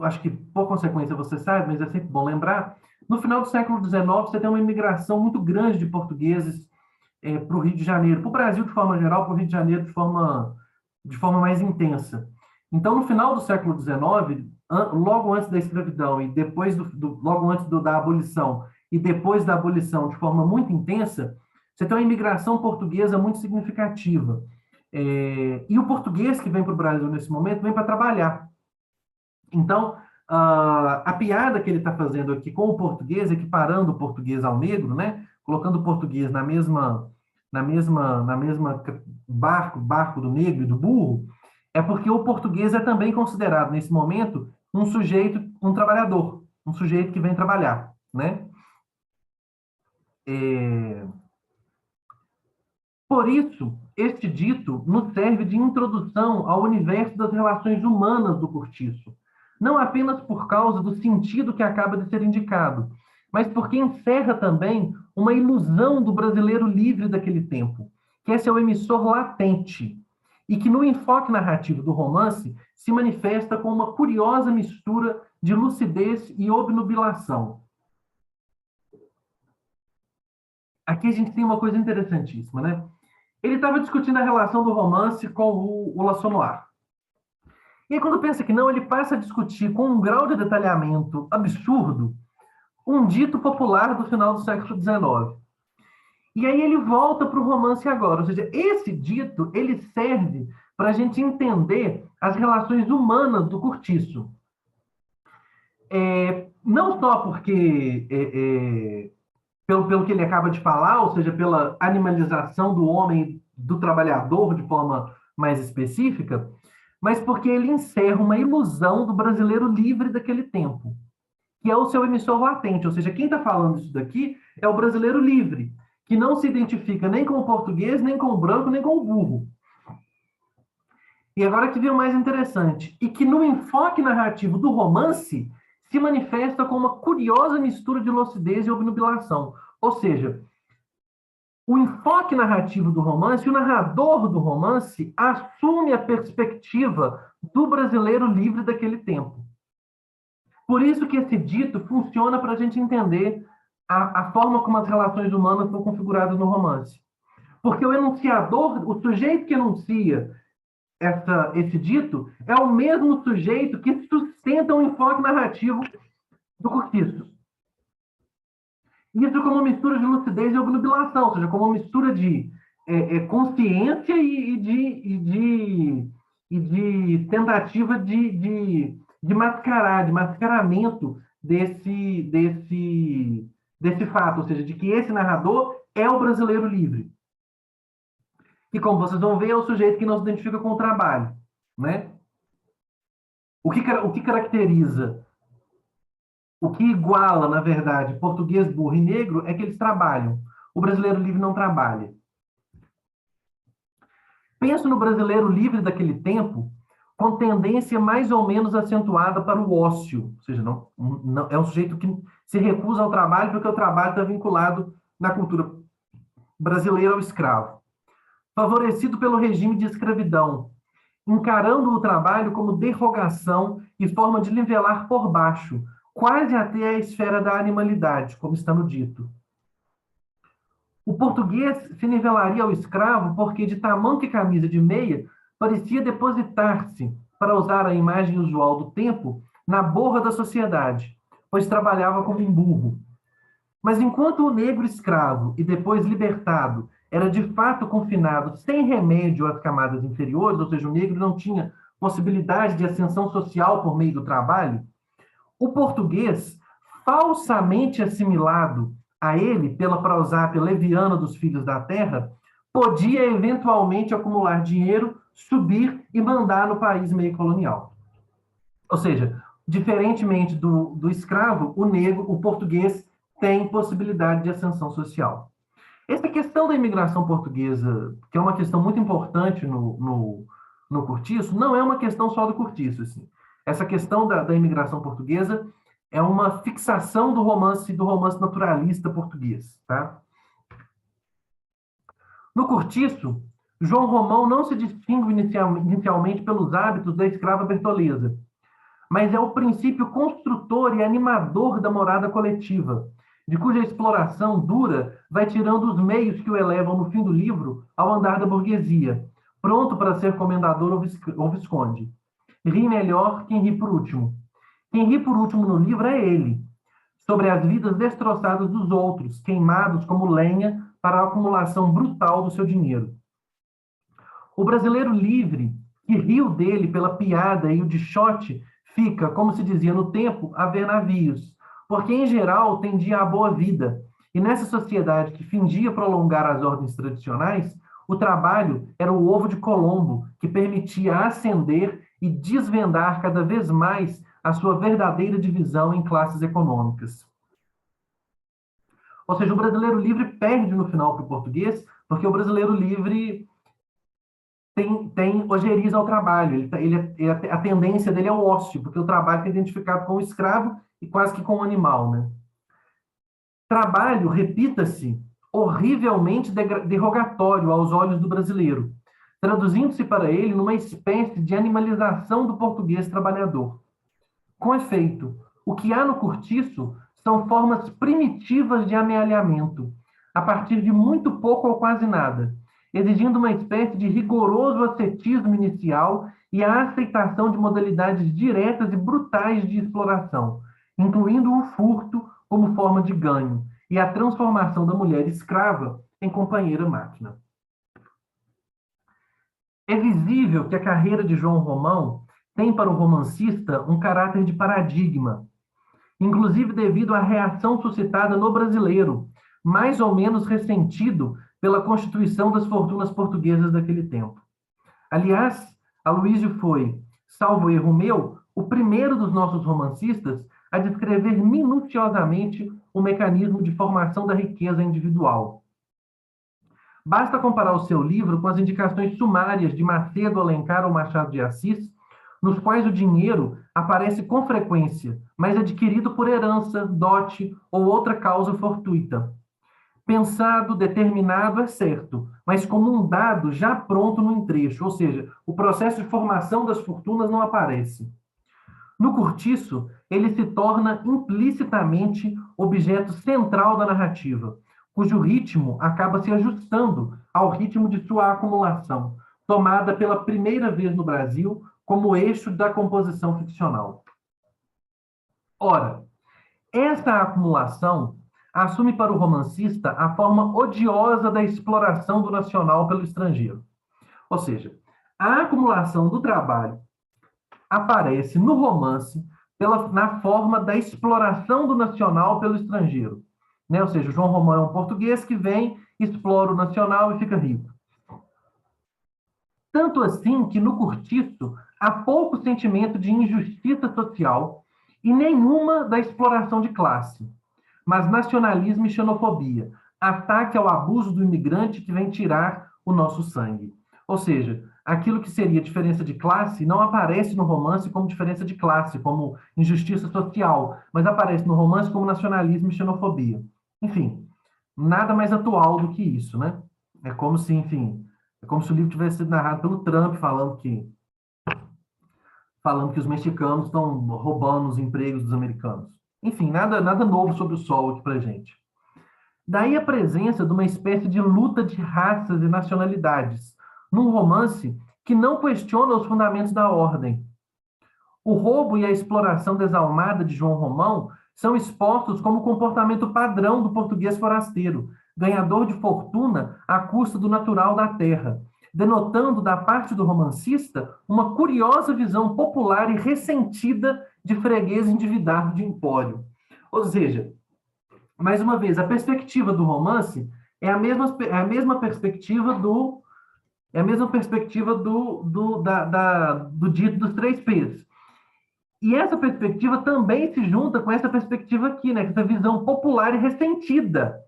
A: acho que por consequência você sabe, mas é sempre bom lembrar, no final do século XIX você tem uma imigração muito grande de portugueses para o Rio de Janeiro, para o Brasil de forma geral, para o Rio de Janeiro de forma mais intensa. Então, no final do século XIX, logo antes da escravidão e depois logo antes da abolição e depois da abolição de forma muito intensa, você tem uma imigração portuguesa muito significativa. E o português que vem para o Brasil nesse momento vem para trabalhar. Então, a piada que ele está fazendo aqui com o português, equiparando o português ao negro, né? Colocando o português na mesma barco do negro e do burro, é porque o português é também considerado, nesse momento, um sujeito, um trabalhador, um sujeito que vem trabalhar, né? Por isso, este dito nos serve de introdução ao universo das relações humanas do cortiço, não apenas por causa do sentido que acaba de ser indicado, mas porque encerra também uma ilusão do brasileiro livre daquele tempo, que é seu emissor latente, e que no enfoque narrativo do romance se manifesta com uma curiosa mistura de lucidez e obnubilação. Aqui a gente tem uma coisa interessantíssima, né? Ele estava discutindo a relação do romance com o Lassonnoir. E aí, quando pensa que não, ele passa a discutir com um grau de detalhamento absurdo um dito popular do final do século XIX. E aí ele volta para o romance agora. Ou seja, esse dito, ele serve para a gente entender as relações humanas do cortiço. Não só porque pelo que ele acaba de falar, ou seja, pela animalização do homem, do trabalhador de forma mais específica, mas porque ele encerra uma ilusão do brasileiro livre daquele tempo, que é o seu emissor latente, ou seja, quem está falando isso daqui é o brasileiro livre, que não se identifica nem com o português, nem com o branco, nem com o burro. E agora que vem o mais interessante, e que no enfoque narrativo do romance se manifesta com uma curiosa mistura de lucidez e obnubilação. Ou seja, o enfoque narrativo do romance, o narrador do romance assume a perspectiva do brasileiro livre daquele tempo. Por isso que esse dito funciona para a gente entender a forma como as relações humanas são configuradas no romance. Porque o enunciador, o sujeito que enuncia esse dito, é o mesmo sujeito que sustenta o enfoque narrativo do Cortiço. Isso como uma mistura de lucidez e obnubilação, ou seja, como uma mistura de consciência e de tentativa de mascarar, de mascaramento desse fato, ou seja, de que esse narrador é o brasileiro livre. Que, como vocês vão ver, é o sujeito que não se identifica com o trabalho, né? O que caracteriza, o que iguala, na verdade, português, burro e negro é que eles trabalham. O brasileiro livre não trabalha. Penso no brasileiro livre daquele tempo com tendência mais ou menos acentuada para o ócio, ou seja, não, é um sujeito que se recusa ao trabalho porque o trabalho está vinculado na cultura brasileira ao escravo. Favorecido pelo regime de escravidão, encarando o trabalho como derrogação e forma de nivelar por baixo, quase até a esfera da animalidade, como está no dito. O português se nivelaria ao escravo porque, de tamanca e camisa de meia, parecia depositar-se, para usar a imagem usual do tempo, na borra da sociedade, pois trabalhava como um burro. Mas enquanto o negro escravo, e depois libertado, era de fato confinado sem remédio às camadas inferiores, ou seja, o negro não tinha possibilidade de ascensão social por meio do trabalho, o português, falsamente assimilado a ele pela prosápia leviana dos filhos da terra, podia eventualmente acumular dinheiro, subir e mandar no país meio colonial. Ou seja, diferentemente do escravo, o negro, o português, tem possibilidade de ascensão social. Essa questão da imigração portuguesa, que é uma questão muito importante no Cortiço, não é uma questão só do Cortiço. Assim. Essa questão da imigração portuguesa é uma fixação do romance naturalista português. Tá? No Cortiço, João Romão não se distingue inicialmente pelos hábitos da escrava bertoleza, mas é o princípio construtor e animador da morada coletiva, de cuja exploração dura vai tirando os meios que o elevam no fim do livro ao andar da burguesia, pronto para ser comendador ou visconde. Ri melhor quem ri por último. Quem ri por último no livro é ele, sobre as vidas destroçadas dos outros, queimados como lenha para a acumulação brutal do seu dinheiro. O brasileiro livre, que riu dele pela piada e o dichote, fica, como se dizia no tempo, a ver navios, porque, em geral, tendia à boa vida. E nessa sociedade que fingia prolongar as ordens tradicionais, o trabalho era o ovo de Colombo, que permitia ascender e desvendar cada vez mais a sua verdadeira divisão em classes econômicas. Ou seja, o brasileiro livre perde no final para o português, porque o brasileiro livre tem ojeriza ao trabalho, a tendência dele é o ócio, porque o trabalho está identificado com o escravo e quase que com o animal. Né? Trabalho, repita-se, horrivelmente derrogatório aos olhos do brasileiro, traduzindo-se para ele numa espécie de animalização do português trabalhador. Com efeito, o que há no Cortiço são formas primitivas de amealhamento, a partir de muito pouco ou quase nada, exigindo uma espécie de rigoroso ascetismo inicial e a aceitação de modalidades diretas e brutais de exploração, incluindo o furto como forma de ganho e a transformação da mulher escrava em companheira máquina. É visível que a carreira de João Romão tem para o romancista um caráter de paradigma, inclusive devido à reação suscitada no brasileiro, mais ou menos ressentido pela constituição das fortunas portuguesas daquele tempo. Aliás, Aloísio foi, salvo erro meu, o primeiro dos nossos romancistas a descrever minuciosamente o mecanismo de formação da riqueza individual. Basta comparar o seu livro com as indicações sumárias de Macedo, Alencar ou Machado de Assis, nos quais o dinheiro aparece com frequência, mas adquirido por herança, dote ou outra causa fortuita. Pensado, determinado, é certo, mas como um dado já pronto no entrecho, ou seja, o processo de formação das fortunas não aparece. No Curtiço, ele se torna implicitamente objeto central da narrativa, cujo ritmo acaba se ajustando ao ritmo de sua acumulação, tomada pela primeira vez no Brasil como eixo da composição ficcional. Ora, essa acumulação assume para o romancista a forma odiosa da exploração do nacional pelo estrangeiro. Ou seja, a acumulação do trabalho aparece no romance na forma da exploração do nacional pelo estrangeiro. Né? Ou seja, João Romão é um português que vem, explora o nacional e fica rico. Tanto assim que no Curtiço há pouco sentimento de injustiça social e nenhuma da exploração de classe, mas nacionalismo e xenofobia, ataque ao abuso do imigrante que vem tirar o nosso sangue. Ou seja, aquilo que seria diferença de classe não aparece no romance como diferença de classe, como injustiça social, mas aparece no romance como nacionalismo e xenofobia. Enfim, nada mais atual do que isso, né? É como se, enfim, é como se o livro tivesse sido narrado pelo Trump falando que os mexicanos estão roubando os empregos dos americanos. Enfim, nada novo sobre o sol aqui pra gente. Daí a presença de uma espécie de luta de raças e nacionalidades, num romance que não questiona os fundamentos da ordem. O roubo e a exploração desalmada de João Romão são expostos como comportamento padrão do português forasteiro, ganhador de fortuna à custa do natural da terra, denotando da parte do romancista uma curiosa visão popular e ressentida de freguês endividado de empório. Ou seja, mais uma vez, a perspectiva do romance é a mesma perspectiva do dito dos três P's. E essa perspectiva também se junta com essa perspectiva aqui, né? Essa visão popular e ressentida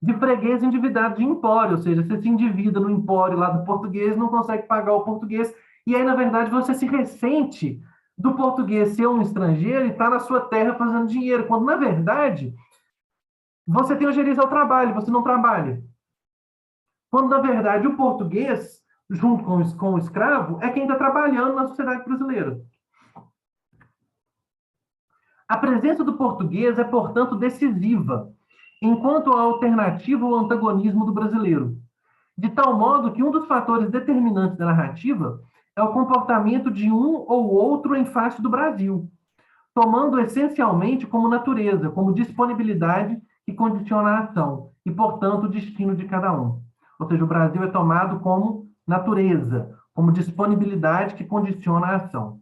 A: de freguês endividado de empório, ou seja, você se endivida no empório lá do português, não consegue pagar o português, e aí, na verdade, você se ressente do português ser um estrangeiro e estar na sua terra fazendo dinheiro, quando, na verdade, você tem ojeriza ao trabalho, você não trabalha. Quando, na verdade, o português, junto com o escravo, é quem está trabalhando na sociedade brasileira. A presença do português é, portanto, decisiva, enquanto a alternativa ao antagonismo do brasileiro, de tal modo que um dos fatores determinantes da narrativa é o comportamento de um ou outro em face do Brasil, tomando essencialmente como natureza, como disponibilidade que condiciona a ação, e, portanto, o destino de cada um. Ou seja, o Brasil é tomado como natureza, como disponibilidade que condiciona a ação.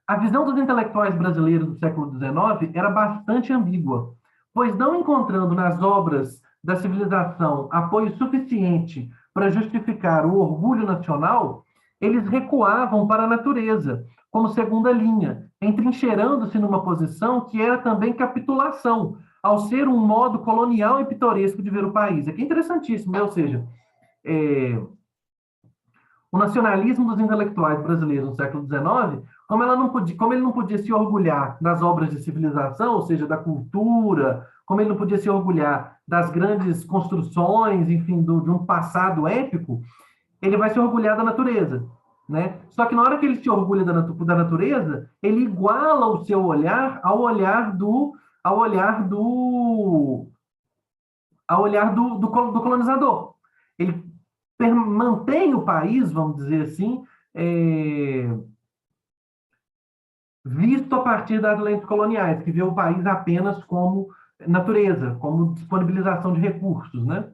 A: A visão dos intelectuais brasileiros do século XIX era bastante ambígua, pois não encontrando nas obras da civilização apoio suficiente para justificar o orgulho nacional, eles recuavam para a natureza, como segunda linha, entrincheirando-se numa posição que era também capitulação, ao ser um modo colonial e pitoresco de ver o país. Aqui é interessantíssimo, né? Ou seja, o nacionalismo dos intelectuais brasileiros no século XIX, como ele não podia se orgulhar das obras de civilização, ou seja, da cultura, como ele não podia se orgulhar das grandes construções, enfim, de um passado épico, ele vai se orgulhar da natureza, né? Só que na hora que ele se orgulha da natureza, ele iguala o seu olhar do colonizador. Ele mantém o país, vamos dizer assim, visto a partir das lentes coloniais, que vê o país apenas como natureza, como disponibilização de recursos, né?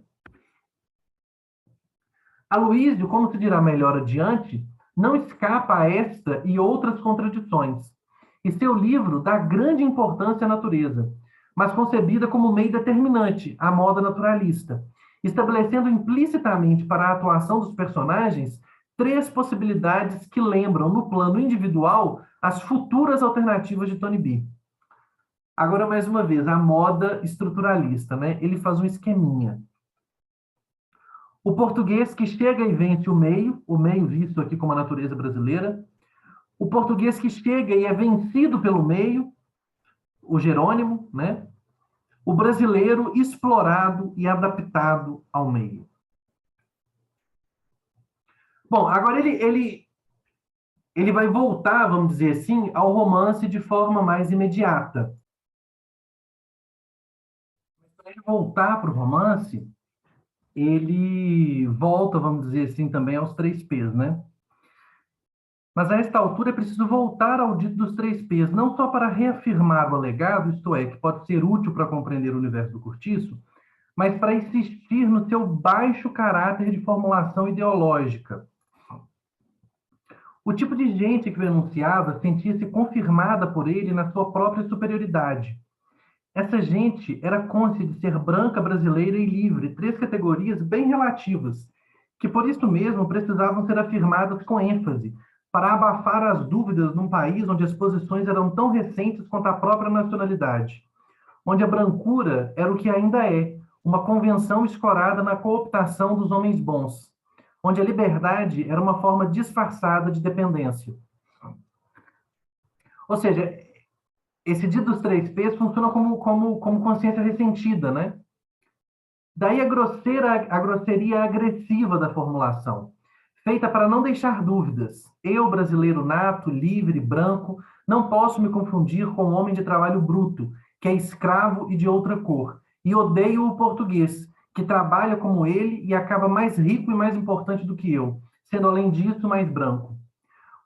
A: Aloísio, como se dirá melhor adiante, não escapa a esta e outras contradições, e seu livro dá grande importância à natureza, mas concebida como meio determinante, à moda naturalista, estabelecendo implicitamente para a atuação dos personagens três possibilidades que lembram, no plano individual, as futuras alternativas de Tony B. Agora, mais uma vez, a moda estruturalista, né? Ele faz um esqueminha. O português que chega e vence o meio visto aqui como a natureza brasileira, o português que chega e é vencido pelo meio, o Jerônimo, né? O brasileiro explorado e adaptado ao meio. Bom, agora ele vai voltar, vamos dizer assim, ao romance de forma mais imediata. Para ele voltar para o romance, ele volta, vamos dizer assim, também aos três P's, né? Mas a esta altura é preciso voltar ao dito dos três P's, não só para reafirmar o alegado, isto é, que pode ser útil para compreender o universo do cortiço, mas para insistir no seu baixo caráter de formulação ideológica. O tipo de gente que o enunciava sentia-se confirmada por ele na sua própria superioridade. Essa gente era cônscia de ser branca, brasileira e livre, três categorias bem relativas, que por isso mesmo precisavam ser afirmadas com ênfase, para abafar as dúvidas num país onde as posições eram tão recentes quanto a própria nacionalidade, onde a brancura era o que ainda é, uma convenção escorada na cooptação dos homens bons, onde a liberdade era uma forma disfarçada de dependência. Ou seja, esse dito dos três P's funciona como consciência ressentida, né? Daí a grosseria agressiva da formulação, feita para não deixar dúvidas. Eu, brasileiro nato, livre, branco, não posso me confundir com um homem de trabalho bruto, que é escravo e de outra cor, e odeio o português, que trabalha como ele e acaba mais rico e mais importante do que eu, sendo além disso mais branco.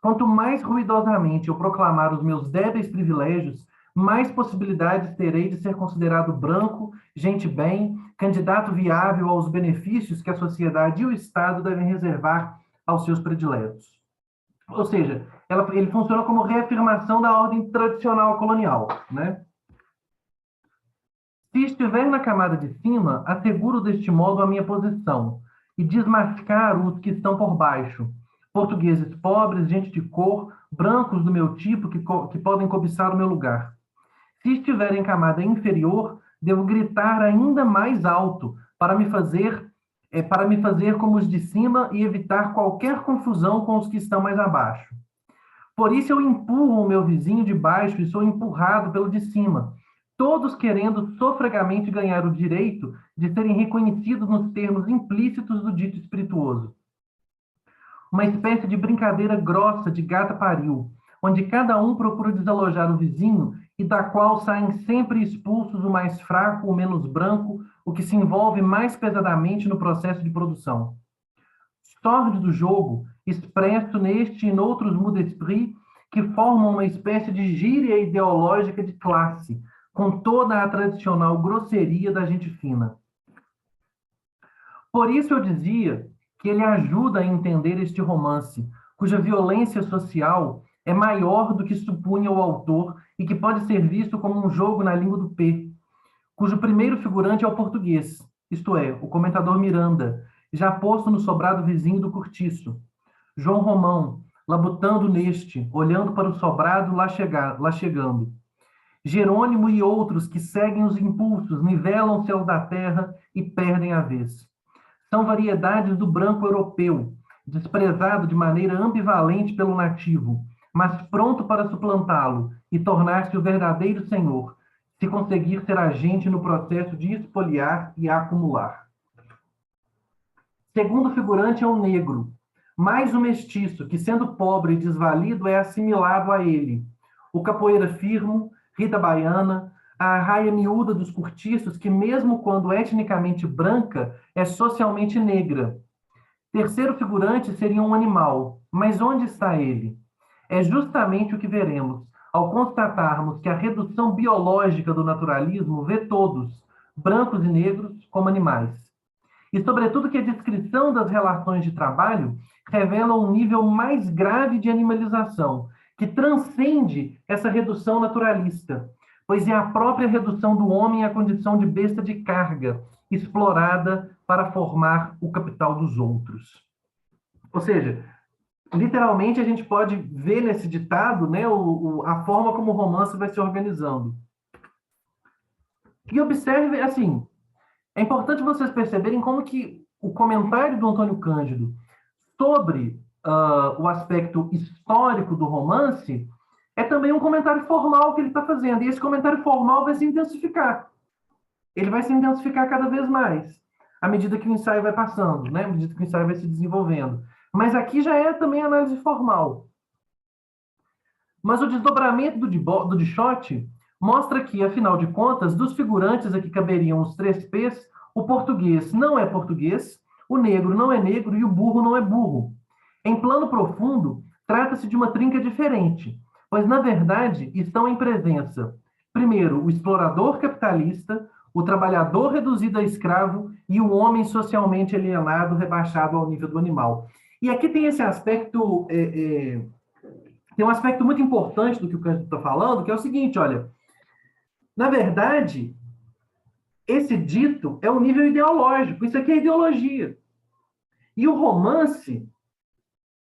A: Quanto mais ruidosamente eu proclamar os meus débeis privilégios, mais possibilidades terei de ser considerado branco, gente bem, candidato viável aos benefícios que a sociedade e o Estado devem reservar aos seus prediletos. Ou seja, ele funciona como reafirmação da ordem tradicional colonial, né? Se estiver na camada de cima, asseguro deste modo a minha posição e desmascaro os que estão por baixo. Portugueses pobres, gente de cor, brancos do meu tipo que podem cobiçar o meu lugar. Se estiver em camada inferior, devo gritar ainda mais alto para me fazer como os de cima e evitar qualquer confusão com os que estão mais abaixo. Por isso eu empurro o meu vizinho de baixo e sou empurrado pelo de cima, todos querendo sofregamente ganhar o direito de serem reconhecidos nos termos implícitos do dito espirituoso. Uma espécie de brincadeira grossa de gata pariu, onde cada um procura desalojar o vizinho e da qual saem sempre expulsos o mais fraco, o menos branco, o que se envolve mais pesadamente no processo de produção. Sórdido jogo, expresso neste e noutros mots d'esprit, que formam uma espécie de gíria ideológica de classe, com toda a tradicional grosseria da gente fina. Por isso eu dizia que ele ajuda a entender este romance, cuja violência social é maior do que supunha o autor e que pode ser visto como um jogo na língua do P, cujo primeiro figurante é o português, isto é, o comentador Miranda, já posto no sobrado vizinho do cortiço. João Romão, labutando neste, olhando para o sobrado lá chegando. Jerônimo e outros que seguem os impulsos, nivelam o céu da terra e perdem a vez. São variedades do branco europeu, desprezado de maneira ambivalente pelo nativo, mas pronto para suplantá-lo e tornar-se o verdadeiro senhor, se conseguir ser agente no processo de espoliar e acumular. Segundo figurante é o negro, mais o mestiço, que sendo pobre e desvalido é assimilado a ele. O capoeira firmo, Rita Baiana, a arraia miúda dos cortiços, que mesmo quando etnicamente branca, é socialmente negra. Terceiro figurante seria um animal, mas onde está ele? É justamente o que veremos, ao constatarmos que a redução biológica do naturalismo vê todos, brancos e negros, como animais. E, sobretudo, que a descrição das relações de trabalho revela um nível mais grave de animalização, que transcende essa redução naturalista, pois é a própria redução do homem à condição de besta de carga, explorada para formar o capital dos outros. Ou seja, literalmente a gente pode ver nesse ditado, né, a forma como o romance vai se organizando. E observe, assim, é importante vocês perceberem como que o comentário do Antônio Cândido sobre o aspecto histórico do romance é também um comentário formal que ele está fazendo. E esse comentário formal vai se intensificar. Ele vai se intensificar cada vez mais, à medida que o ensaio vai passando, né? À medida que o ensaio vai se desenvolvendo. Mas aqui já é também análise formal. Mas o desdobramento do Dichotte mostra que, afinal de contas, dos figurantes a que caberiam os três P's, o português não é português, o negro não é negro e o burro não é burro. Em plano profundo, trata-se de uma trinca diferente, pois, na verdade, estão em presença, primeiro, o explorador capitalista, o trabalhador reduzido a escravo e o homem socialmente alienado, rebaixado ao nível do animal. E aqui tem esse aspecto tem um aspecto muito importante do que o Cândido está falando, que é o seguinte, olha, na verdade, esse dito é um nível ideológico, isso aqui é ideologia. E o romance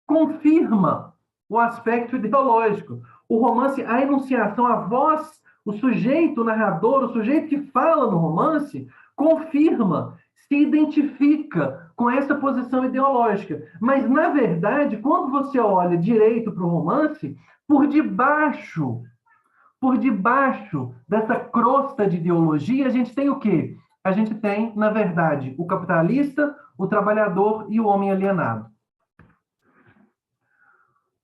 A: confirma o aspecto ideológico. O romance, a enunciação, a voz, o sujeito, o narrador, o sujeito que fala no romance, confirma, se identifica com essa posição ideológica. Mas, na verdade, quando você olha direito para o romance, por debaixo dessa crosta de ideologia, a gente tem o quê? A gente tem, na verdade, o capitalista, o trabalhador e o homem alienado.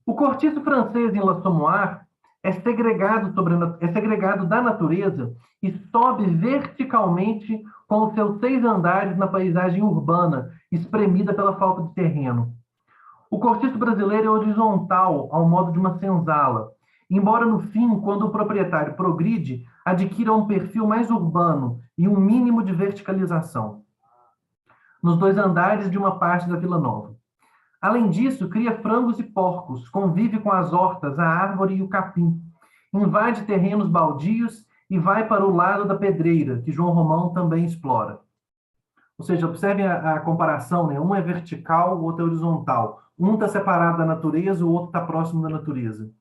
A: O cortiço francês em L'Assommoir é segregado da natureza e sobe verticalmente com os seus 6 andares na paisagem urbana, espremida pela falta de terreno. O cortiço brasileiro é horizontal, ao modo de uma senzala, embora no fim, quando o proprietário progride, adquira um perfil mais urbano e um mínimo de verticalização nos 2 andares de uma parte da Vila Nova. Além disso, cria frangos e porcos, convive com as hortas, a árvore e o capim, invade terrenos baldios e vai para o lado da pedreira, que João Romão também explora. Ou seja, observem a comparação, né? Um é vertical, o outro é horizontal. Um está separado da natureza, o outro está próximo da natureza.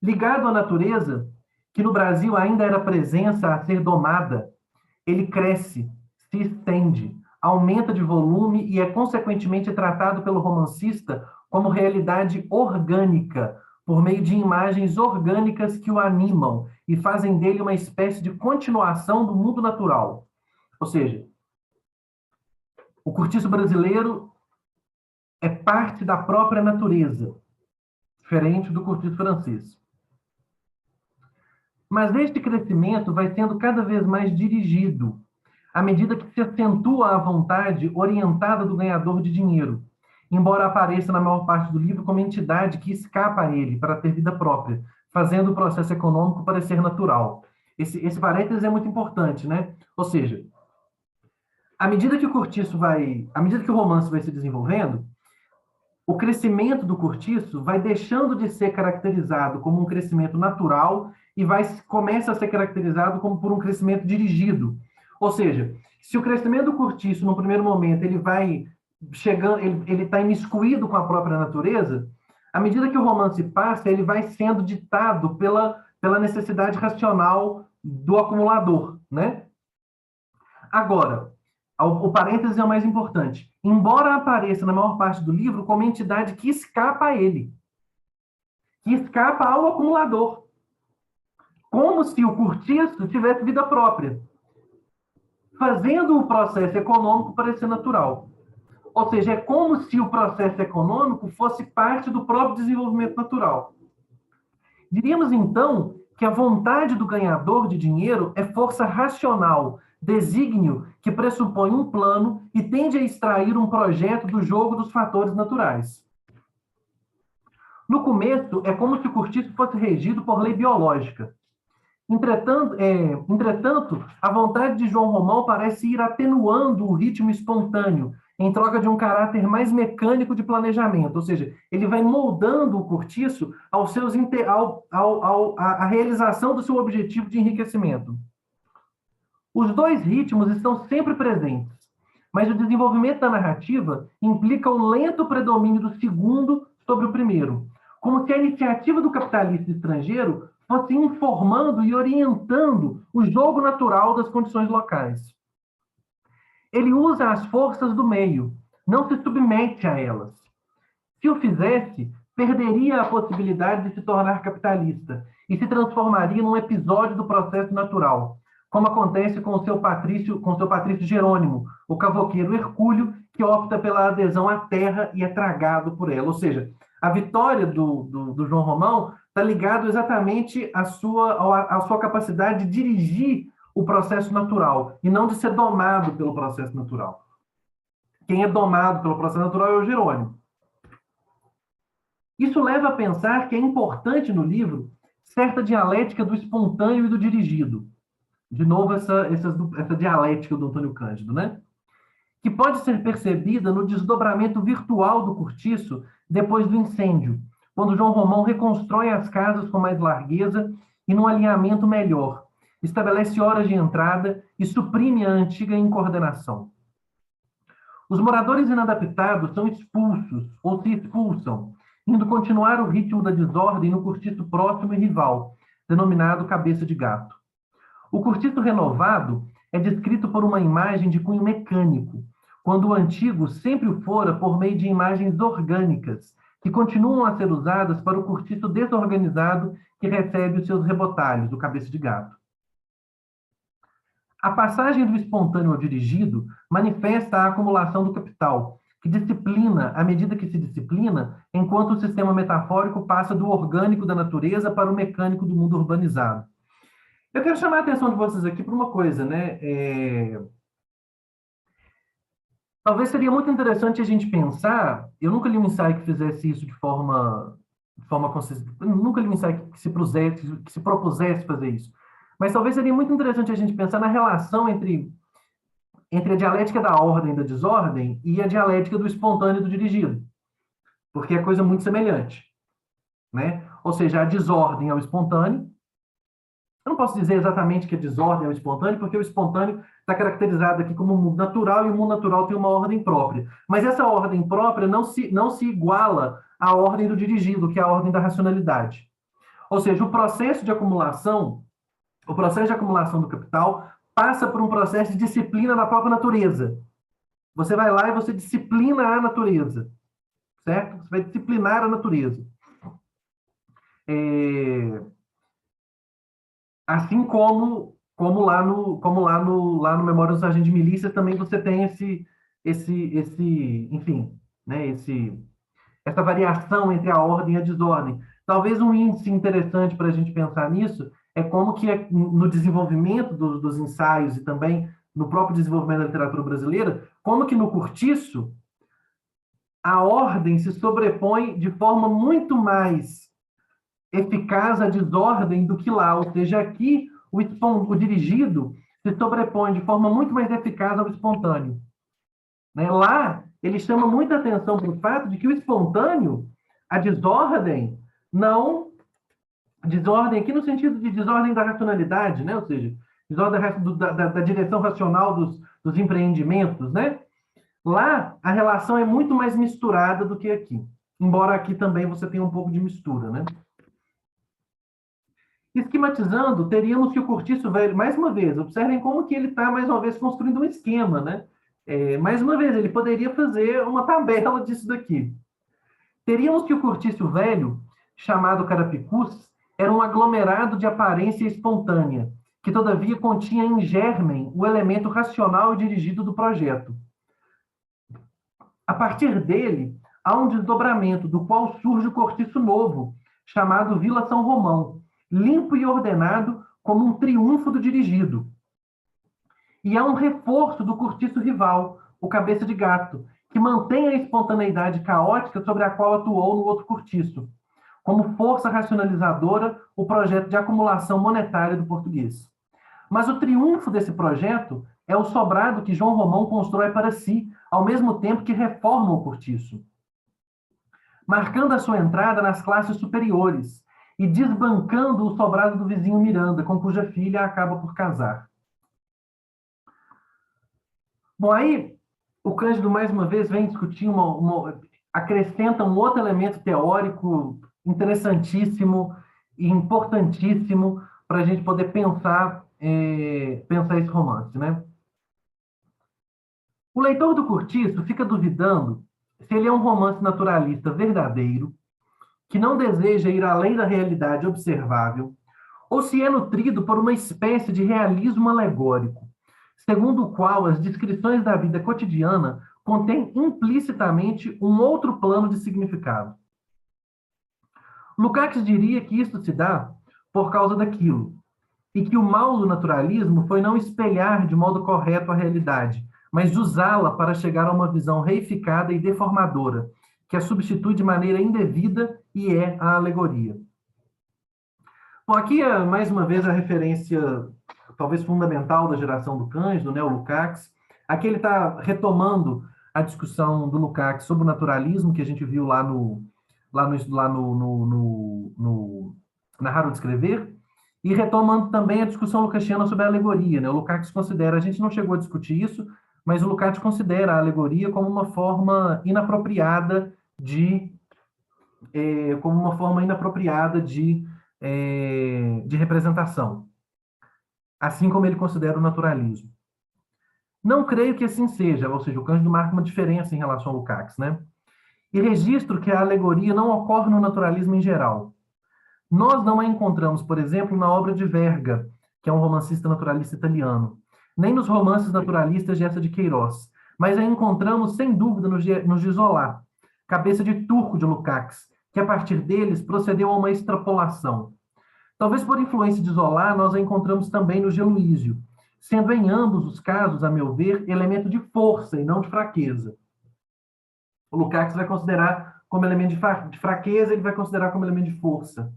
A: Ligado à natureza, que no Brasil ainda era presença a ser domada, ele cresce, se estende, aumenta de volume e é consequentemente tratado pelo romancista como realidade orgânica, por meio de imagens orgânicas que o animam e fazem dele uma espécie de continuação do mundo natural. Ou seja, o cortiço brasileiro é parte da própria natureza, diferente do cortiço francês. Mas este crescimento vai sendo cada vez mais dirigido, à medida que se acentua a vontade orientada do ganhador de dinheiro, embora apareça na maior parte do livro como entidade que escapa a ele para ter vida própria, fazendo o processo econômico parecer natural. Esse parênteses é muito importante, né? Ou seja, à medida que o romance vai se desenvolvendo, o crescimento do cortiço vai deixando de ser caracterizado como um crescimento natural e começa a ser caracterizado como por um crescimento dirigido. Ou seja, se o crescimento do cortiço, no primeiro momento, ele vai chegando, ele está imiscuído com a própria natureza, à medida que o romance passa, ele vai sendo ditado pela necessidade racional do acumulador, né? Agora, o parêntese é o mais importante. Embora apareça na maior parte do livro como entidade que escapa a ele, que escapa ao acumulador, como se o cortiço tivesse vida própria, fazendo o processo econômico parecer natural. Ou seja, é como se o processo econômico fosse parte do próprio desenvolvimento natural. Diríamos, então, que a vontade do ganhador de dinheiro é força racional, desígnio que pressupõe um plano e tende a extrair um projeto do jogo dos fatores naturais. No começo, é como se o cortiço fosse regido por lei biológica. Entretanto, a vontade de João Romão parece ir atenuando o ritmo espontâneo, em troca de um caráter mais mecânico de planejamento, ou seja, ele vai moldando o cortiço à realização do seu objetivo de enriquecimento. Os 2 ritmos estão sempre presentes, mas o desenvolvimento da narrativa implica o lento predomínio do segundo sobre o primeiro, como se a iniciativa do capitalista estrangeiro fosse informando e orientando o jogo natural das condições locais. Ele usa as forças do meio, não se submete a elas. Se o fizesse, perderia a possibilidade de se tornar capitalista e se transformaria num episódio do processo natural, como acontece com seu Patrício Jerônimo, o cavoqueiro hercúleo, que opta pela adesão à terra e é tragado por ela. Ou seja, a vitória do João Romão está ligado exatamente à sua capacidade de dirigir o processo natural e não de ser domado pelo processo natural. Quem é domado pelo processo natural é o Jerônimo. Isso leva a pensar que é importante no livro certa dialética do espontâneo e do dirigido. De novo, essa dialética do Antônio Cândido, né? Que pode ser percebida no desdobramento virtual do cortiço depois do incêndio, quando João Romão reconstrói as casas com mais largueza e num alinhamento melhor, estabelece horas de entrada e suprime a antiga incoordenação. Os moradores inadaptados são expulsos ou se expulsam, indo continuar o ritmo da desordem no cortiço próximo e rival, denominado Cabeça de Gato. O cortiço renovado é descrito por uma imagem de cunho mecânico, quando o antigo sempre o fora por meio de imagens orgânicas, que continuam a ser usadas para o cortiço desorganizado que recebe os seus rebotalhos, do Cabeça de Gato. A passagem do espontâneo ao dirigido manifesta a acumulação do capital, que disciplina à medida que se disciplina, enquanto o sistema metafórico passa do orgânico da natureza para o mecânico do mundo urbanizado. Eu quero chamar a atenção de vocês aqui para uma coisa, né? Talvez seria muito interessante a gente pensar, eu nunca li um ensaio que fizesse isso de forma consistente, nunca li um ensaio que se propusesse fazer isso, mas talvez seria muito interessante a gente pensar na relação entre a dialética da ordem e da desordem e a dialética do espontâneo e do dirigido, porque é coisa muito semelhante, né? Ou seja, a desordem é o espontâneo. Eu não posso dizer exatamente que a desordem é o espontâneo, porque o espontâneo está caracterizado aqui como um mundo natural, e o mundo natural tem uma ordem própria. Mas essa ordem própria não se iguala à ordem do dirigido, que é a ordem da racionalidade. Ou seja, o processo de acumulação do capital passa por um processo de disciplina na própria natureza. Você vai lá e você disciplina a natureza, certo? Você vai disciplinar a natureza. Assim como lá no Memória do Sargento de Milícia também você tem enfim, né, essa variação entre a ordem e a desordem. Talvez um índice interessante para a gente pensar nisso é como que no desenvolvimento dos ensaios e também no próprio desenvolvimento da literatura brasileira, como que no cortiço a ordem se sobrepõe de forma muito mais eficaz à desordem do que lá. Ou seja, aqui o dirigido se sobrepõe de forma muito mais eficaz ao espontâneo. Né? Lá, ele chama muita atenção para o fato de que o espontâneo, a desordem, não... Desordem aqui no sentido de desordem da racionalidade, né? Ou seja, desordem da direção racional dos empreendimentos, né? Lá, a relação é muito mais misturada do que aqui. Embora aqui também você tenha um pouco de mistura, né? Esquematizando, teríamos que o cortiço velho, mais uma vez, observem como que ele está, mais uma vez, construindo um esquema, né? Mais uma vez, ele poderia fazer uma tabela disso daqui. Teríamos que o cortiço velho, chamado Carapicus, era um aglomerado de aparência espontânea, que todavia continha em germen o elemento racional e dirigido do projeto. A partir dele, há um desdobramento, do qual surge o cortiço novo, chamado Vila São Romão, limpo e ordenado como um triunfo do dirigido. E há um reforço do cortiço rival, o Cabeça de Gato, que mantém a espontaneidade caótica sobre a qual atuou no outro cortiço, como força racionalizadora o projeto de acumulação monetária do português. Mas o triunfo desse projeto é o sobrado que João Romão constrói para si, ao mesmo tempo que reforma o cortiço, marcando a sua entrada nas classes superiores e desbancando o sobrado do vizinho Miranda, com cuja filha acaba por casar. Bom, aí o Cândido, mais uma vez, vem discutir acrescenta um outro elemento teórico interessantíssimo e importantíssimo para a gente poder pensar esse romance, né? O leitor do Curtiço fica duvidando se ele é um romance naturalista verdadeiro, que não deseja ir além da realidade observável, ou se é nutrido por uma espécie de realismo alegórico, segundo o qual as descrições da vida cotidiana contêm implicitamente um outro plano de significado. Lukács diria que isto se dá por causa daquilo, e que o mal do naturalismo foi não espelhar de modo correto a realidade, mas usá-la para chegar a uma visão reificada e deformadora, que a substitui de maneira indevida e é a alegoria. Bom, aqui é mais uma vez a referência, talvez fundamental da geração do Cândido, né, o Lukács. Aqui ele está retomando a discussão do Lukács sobre o naturalismo, que a gente viu no Narrar ou Descrever, e retomando também a discussão lucaciana sobre a alegoria. Né? O Lukács considera, a gente não chegou a discutir isso, mas o Lukács considera a alegoria como uma forma inapropriada de representação, assim como ele considera o naturalismo. Não creio que assim seja, ou seja, o Cândido marca uma diferença em relação ao Lukács, né? E registro que a alegoria não ocorre no naturalismo em geral. Nós não a encontramos, por exemplo, na obra de Verga, que é um romancista naturalista italiano, nem nos romances naturalistas de Eça de Queiroz, mas a encontramos, sem dúvida, nos de Zola, Cabeça de Turco de Lukács, que a partir deles procedeu a uma extrapolação. Talvez por influência de Zola, nós a encontramos também no Geluísio, sendo em ambos os casos, a meu ver, elemento de força e não de fraqueza. O Lukács vai considerar como elemento de fraqueza, ele vai considerar como elemento de força.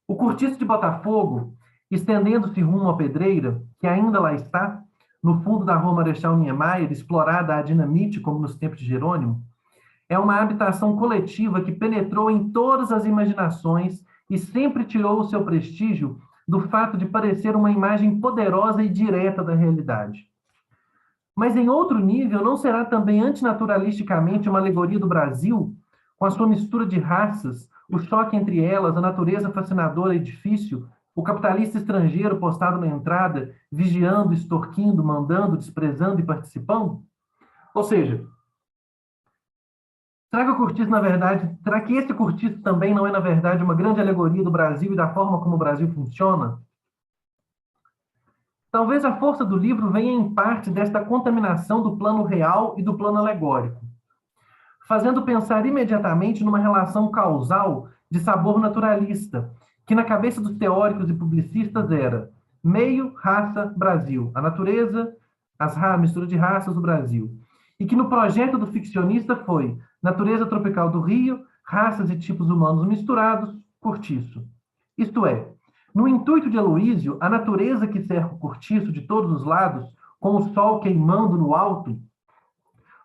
A: O Cortiço de Botafogo, estendendo-se rumo à pedreira, que ainda lá está, no fundo da rua Marechal Niemeyer, explorada a dinamite, como nos tempos de Jerônimo, é uma habitação coletiva que penetrou em todas as imaginações e sempre tirou o seu prestígio do fato de parecer uma imagem poderosa e direta da realidade. Mas em outro nível, não será também antinaturalisticamente uma alegoria do Brasil, com a sua mistura de raças, o choque entre elas, a natureza fascinadora e difícil, o capitalista estrangeiro postado na entrada, vigiando, extorquindo, mandando, desprezando e participando? Ou seja, será que esse Cortiço também não é, na verdade, uma grande alegoria do Brasil e da forma como o Brasil funciona? Talvez a força do livro venha em parte desta contaminação do plano real e do plano alegórico, fazendo pensar imediatamente numa relação causal de sabor naturalista, que na cabeça dos teóricos e publicistas era meio, raça, Brasil, a natureza, a mistura de raças do Brasil, e que no projeto do ficcionista foi natureza tropical do Rio, raças e tipos humanos misturados, Cortiço. Isto é, no intuito de Aloísio, a natureza que cerca o Cortiço de todos os lados, com o sol queimando no alto,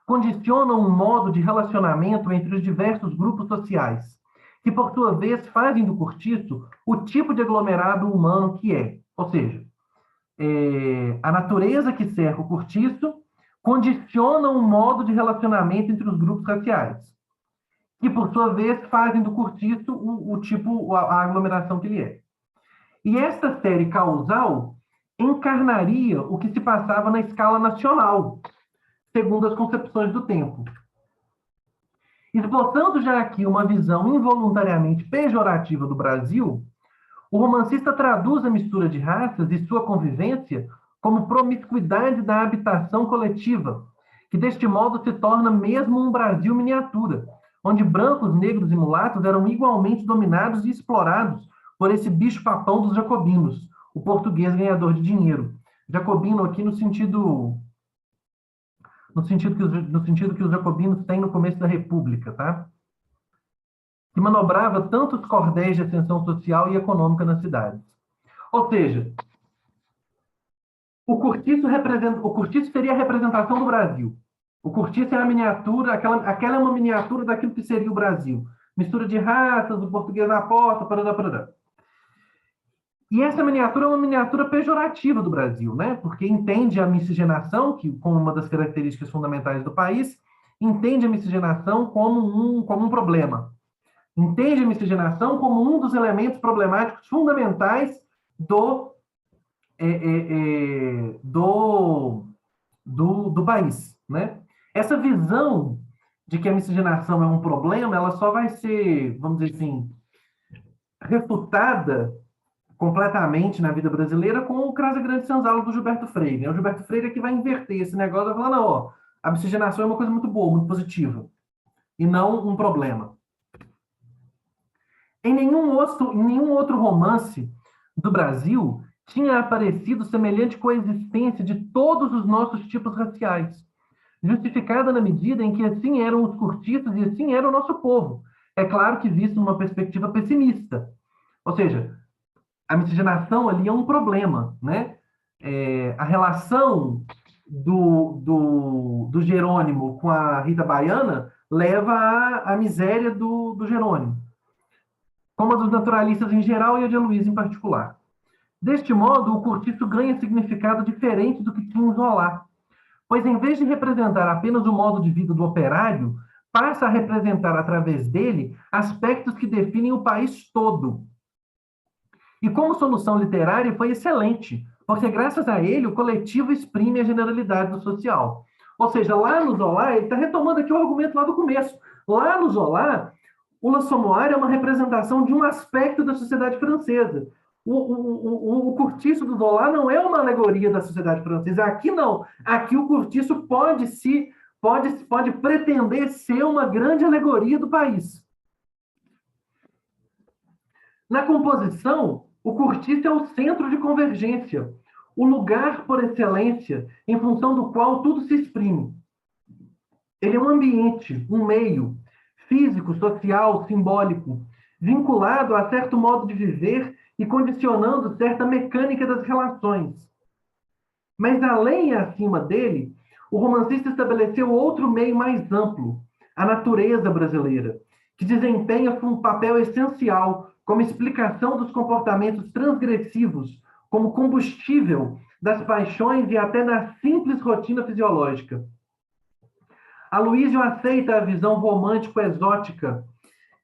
A: condiciona um modo de relacionamento entre os diversos grupos sociais, que, por sua vez, fazem do Cortiço o tipo de aglomerado humano que é. Ou seja, a natureza que cerca o Cortiço condiciona um modo de relacionamento entre os grupos raciais, que, por sua vez, fazem do Cortiço a aglomeração que ele é. E esta série causal encarnaria o que se passava na escala nacional, segundo as concepções do tempo. Esboçando já aqui uma visão involuntariamente pejorativa do Brasil, o romancista traduz a mistura de raças e sua convivência como promiscuidade da habitação coletiva, que deste modo se torna mesmo um Brasil miniatura, onde brancos, negros e mulatos eram igualmente dominados e explorados por esse bicho-papão dos jacobinos, o português ganhador de dinheiro. Jacobino aqui no sentido que os jacobinos têm no começo da República, tá? Que manobrava tantos cordéis de ascensão social e econômica nas cidades. Ou seja, o Cortiço seria a representação do Brasil. O Cortiço é a miniatura, aquela é uma miniatura daquilo que seria o Brasil. Mistura de raças, o português à porta, parará. E essa miniatura é uma miniatura pejorativa do Brasil, né? Porque entende a miscigenação, que como uma das características fundamentais do país, entende a miscigenação como um problema. entende a miscigenação como um dos elementos problemáticos fundamentais do país, né? Essa visão de que a miscigenação é um problema, ela só vai ser, vamos dizer assim, refutada completamente na vida brasileira com o Crasa Grande Senzala do Gilberto Freire, né? O Gilberto Freire é que vai inverter esse negócio, vai falar, não, ó, a miscigenação é uma coisa muito boa, muito positiva, e não um problema. Em nenhum outro romance do Brasil tinha aparecido semelhante coexistência de todos os nossos tipos raciais, justificada na medida em que assim eram os cortiços e assim era o nosso povo. É claro que visto numa perspectiva pessimista. Ou seja, a miscigenação ali é um problema, né? A relação do Jerônimo com a Rita Baiana leva à miséria do Jerônimo, como a dos naturalistas em geral e a de Luiz em particular. Deste modo, o cortiço ganha significado diferente do que tinha em Zola, pois em vez de representar apenas o modo de vida do operário, passa a representar através dele aspectos que definem o país todo. E como solução literária foi excelente, porque graças a ele o coletivo exprime a generalidade do social. Ou seja, lá no Zola, ele está retomando aqui o argumento lá do começo. Lá no Zola, o L'Assommoir é uma representação de um aspecto da sociedade francesa. O cortiço do Zola não é uma alegoria da sociedade francesa. Aqui não. Aqui o cortiço pode pretender ser uma grande alegoria do país. Na composição, o cortiço é o centro de convergência, o lugar por excelência em função do qual tudo se exprime. Ele é um ambiente, um meio, físico, social, simbólico, vinculado a certo modo de viver e condicionando certa mecânica das relações. Mas além e acima dele, o romancista estabeleceu outro meio mais amplo, a natureza brasileira, que desempenha um papel essencial como explicação dos comportamentos transgressivos, como combustível das paixões e até da simples rotina fisiológica. Aloysio aceita a visão romântico-exótica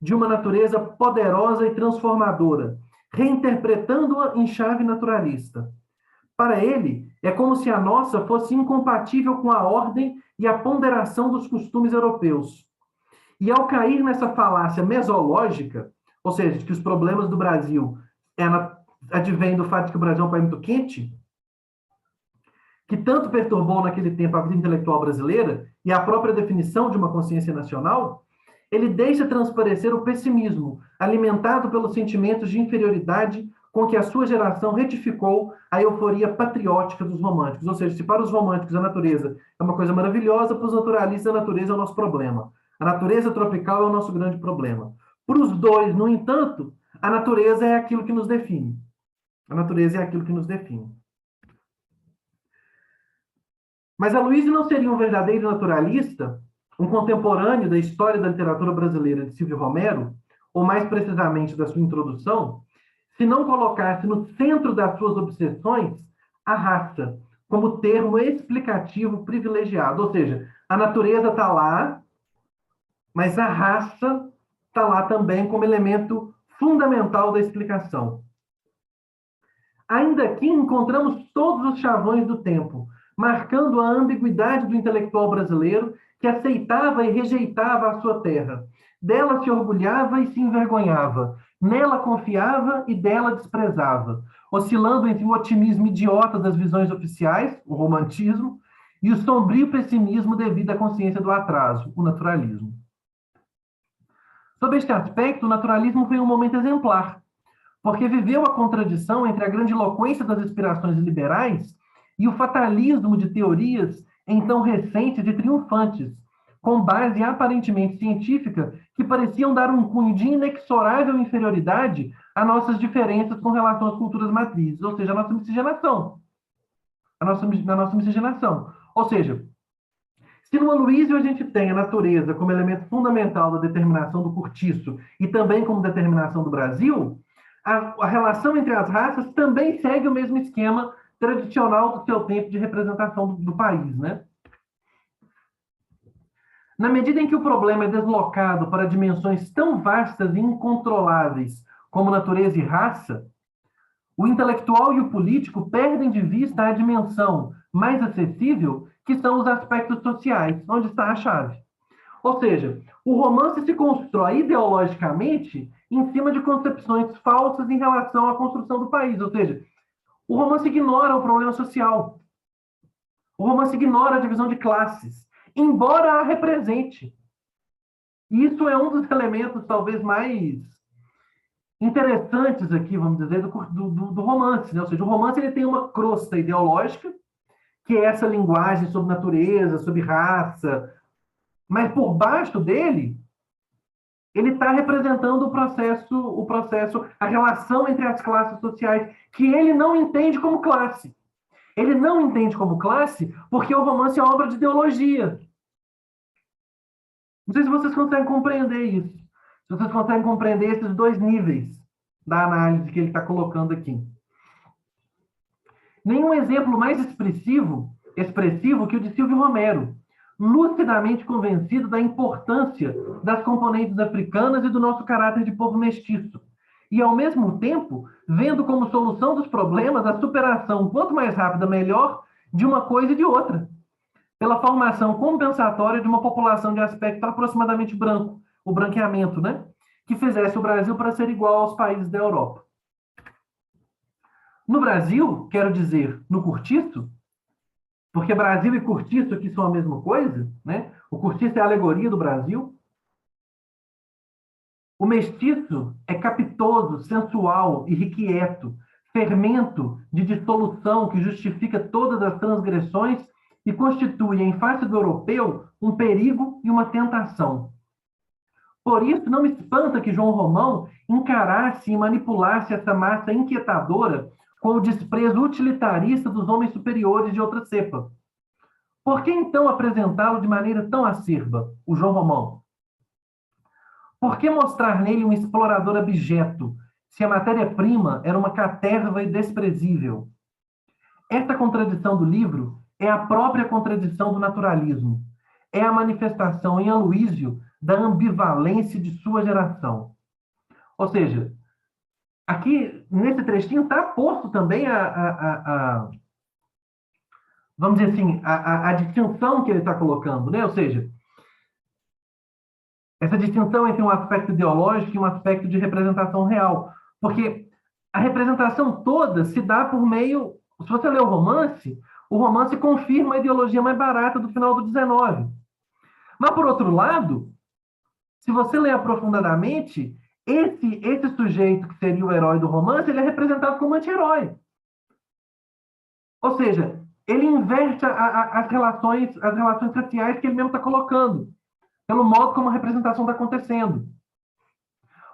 A: de uma natureza poderosa e transformadora, reinterpretando-a em chave naturalista. Para ele, é como se a nossa fosse incompatível com a ordem e a ponderação dos costumes europeus. E ao cair nessa falácia mesológica, ou seja, que os problemas do Brasil advêm do fato de que o Brasil é um país muito quente, que tanto perturbou naquele tempo a vida intelectual brasileira e a própria definição de uma consciência nacional, ele deixa transparecer o pessimismo, alimentado pelos sentimentos de inferioridade com que a sua geração retificou a euforia patriótica dos românticos. Ou seja, se para os românticos a natureza é uma coisa maravilhosa, para os naturalistas a natureza é o nosso problema. A natureza tropical é o nosso grande problema. Para os dois, no entanto, a natureza é aquilo que nos define. A natureza é aquilo que nos define. Mas Aloysio não seria um verdadeiro naturalista, um contemporâneo da história da literatura brasileira de Silvio Romero, ou mais precisamente da sua introdução, se não colocasse no centro das suas obsessões a raça, como termo explicativo privilegiado. Ou seja, a natureza está lá, mas a raça está lá também como elemento fundamental da explicação. Ainda aqui encontramos todos os chavões do tempo, marcando a ambiguidade do intelectual brasileiro que aceitava e rejeitava a sua terra. Dela se orgulhava e se envergonhava. Nela confiava e dela desprezava, oscilando entre o otimismo idiota das visões oficiais, o romantismo, e o sombrio pessimismo devido à consciência do atraso, o naturalismo. Sob este aspecto, o naturalismo foi um momento exemplar, porque viveu a contradição entre a grandiloquência das inspirações liberais e o fatalismo de teorias então recentes e triunfantes, com base aparentemente científica, que pareciam dar um cunho de inexorável inferioridade a nossas diferenças com relação às culturas matrizes, ou seja, a nossa miscigenação. A nossa miscigenação. Ou seja, se no Aloysio a gente tem a natureza como elemento fundamental da determinação do cortiço e também como determinação do Brasil, a relação entre as raças também segue o mesmo esquema tradicional do seu tempo de representação do país, né? Na medida em que o problema é deslocado para dimensões tão vastas e incontroláveis como natureza e raça, o intelectual e o político perdem de vista a dimensão mais acessível, que são os aspectos sociais, onde está a chave. Ou seja, o romance se constrói ideologicamente em cima de concepções falsas em relação à construção do país. Ou seja, o romance ignora o problema social. O romance ignora a divisão de classes, embora a represente. E isso é um dos elementos talvez mais interessantes aqui, vamos dizer, do romance. Né? Ou seja, o romance ele tem uma crosta ideológica, que é essa linguagem sobre natureza, sobre raça, mas por baixo dele, ele está representando o processo, a relação entre as classes sociais, que ele não entende como classe. Ele não entende como classe porque o romance é obra de ideologia. Não sei se vocês conseguem compreender isso. Se vocês conseguem compreender esses dois níveis da análise que ele está colocando aqui. Nenhum exemplo mais expressivo que o de Silvio Romero, lucidamente convencido da importância das componentes africanas e do nosso caráter de povo mestiço. E, ao mesmo tempo, vendo como solução dos problemas a superação, quanto mais rápida, melhor, de uma coisa e de outra, pela formação compensatória de uma população de aspecto aproximadamente branco, o branqueamento, né? Que fizesse o Brasil para ser igual aos países da Europa. No Brasil, quero dizer, no cortiço, porque Brasil e cortiço aqui são a mesma coisa, né? O cortiço é a alegoria do Brasil. O mestiço é capitoso, sensual, irrequieto, fermento de dissolução que justifica todas as transgressões e constitui, em face do europeu, um perigo e uma tentação. Por isso, não me espanta que João Romão encarasse e manipulasse essa massa inquietadora com o desprezo utilitarista dos homens superiores de outra cepa. Por que então apresentá-lo de maneira tão acerba, o João Romão? Por que mostrar nele um explorador abjeto, se a matéria-prima era uma caterva e desprezível? Esta contradição do livro é a própria contradição do naturalismo. É a manifestação em Aloísio da ambivalência de sua geração. Ou seja, aqui, nesse trechinho, está posto também vamos dizer assim, a distinção que ele está colocando, né? Ou seja, essa distinção entre um aspecto ideológico e um aspecto de representação real. Porque a representação toda se dá por meio... Se você ler o romance confirma a ideologia mais barata do final do 19. Mas, por outro lado, se você ler aprofundadamente, esse sujeito que seria o herói do romance, ele é representado como anti-herói. Ou seja, ele inverte as relações sociais que ele mesmo está colocando, pelo modo como a representação está acontecendo.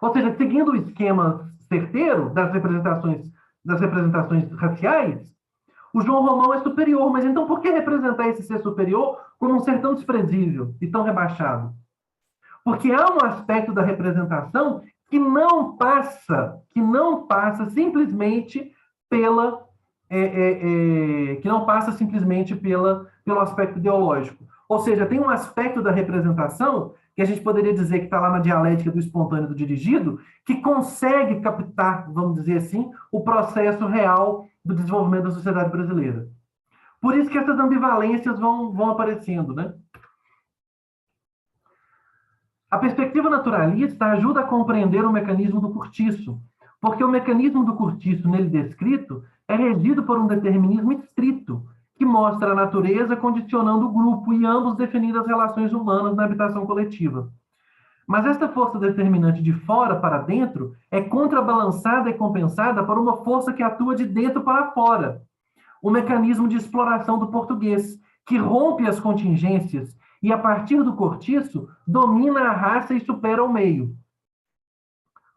A: Ou seja, seguindo o esquema certeiro das representações raciais, o João Romão é superior. Mas então por que representar esse ser superior como um ser tão desprezível e tão rebaixado? Porque há um aspecto da representação que não passa simplesmente pelo aspecto ideológico. Ou seja, tem um aspecto da representação que a gente poderia dizer que está lá na dialética do espontâneo e do dirigido, que consegue captar, vamos dizer assim, o processo real do desenvolvimento da sociedade brasileira. Por isso que essas ambivalências vão aparecendo, né? A perspectiva naturalista ajuda a compreender o mecanismo do cortiço, porque o mecanismo do cortiço nele descrito é regido por um determinismo estrito, que mostra a natureza condicionando o grupo e ambos definindo as relações humanas na habitação coletiva. Mas esta força determinante de fora para dentro é contrabalançada e compensada por uma força que atua de dentro para fora, o mecanismo de exploração do português, que rompe as contingências e, a partir do cortiço, domina a raça e supera o meio.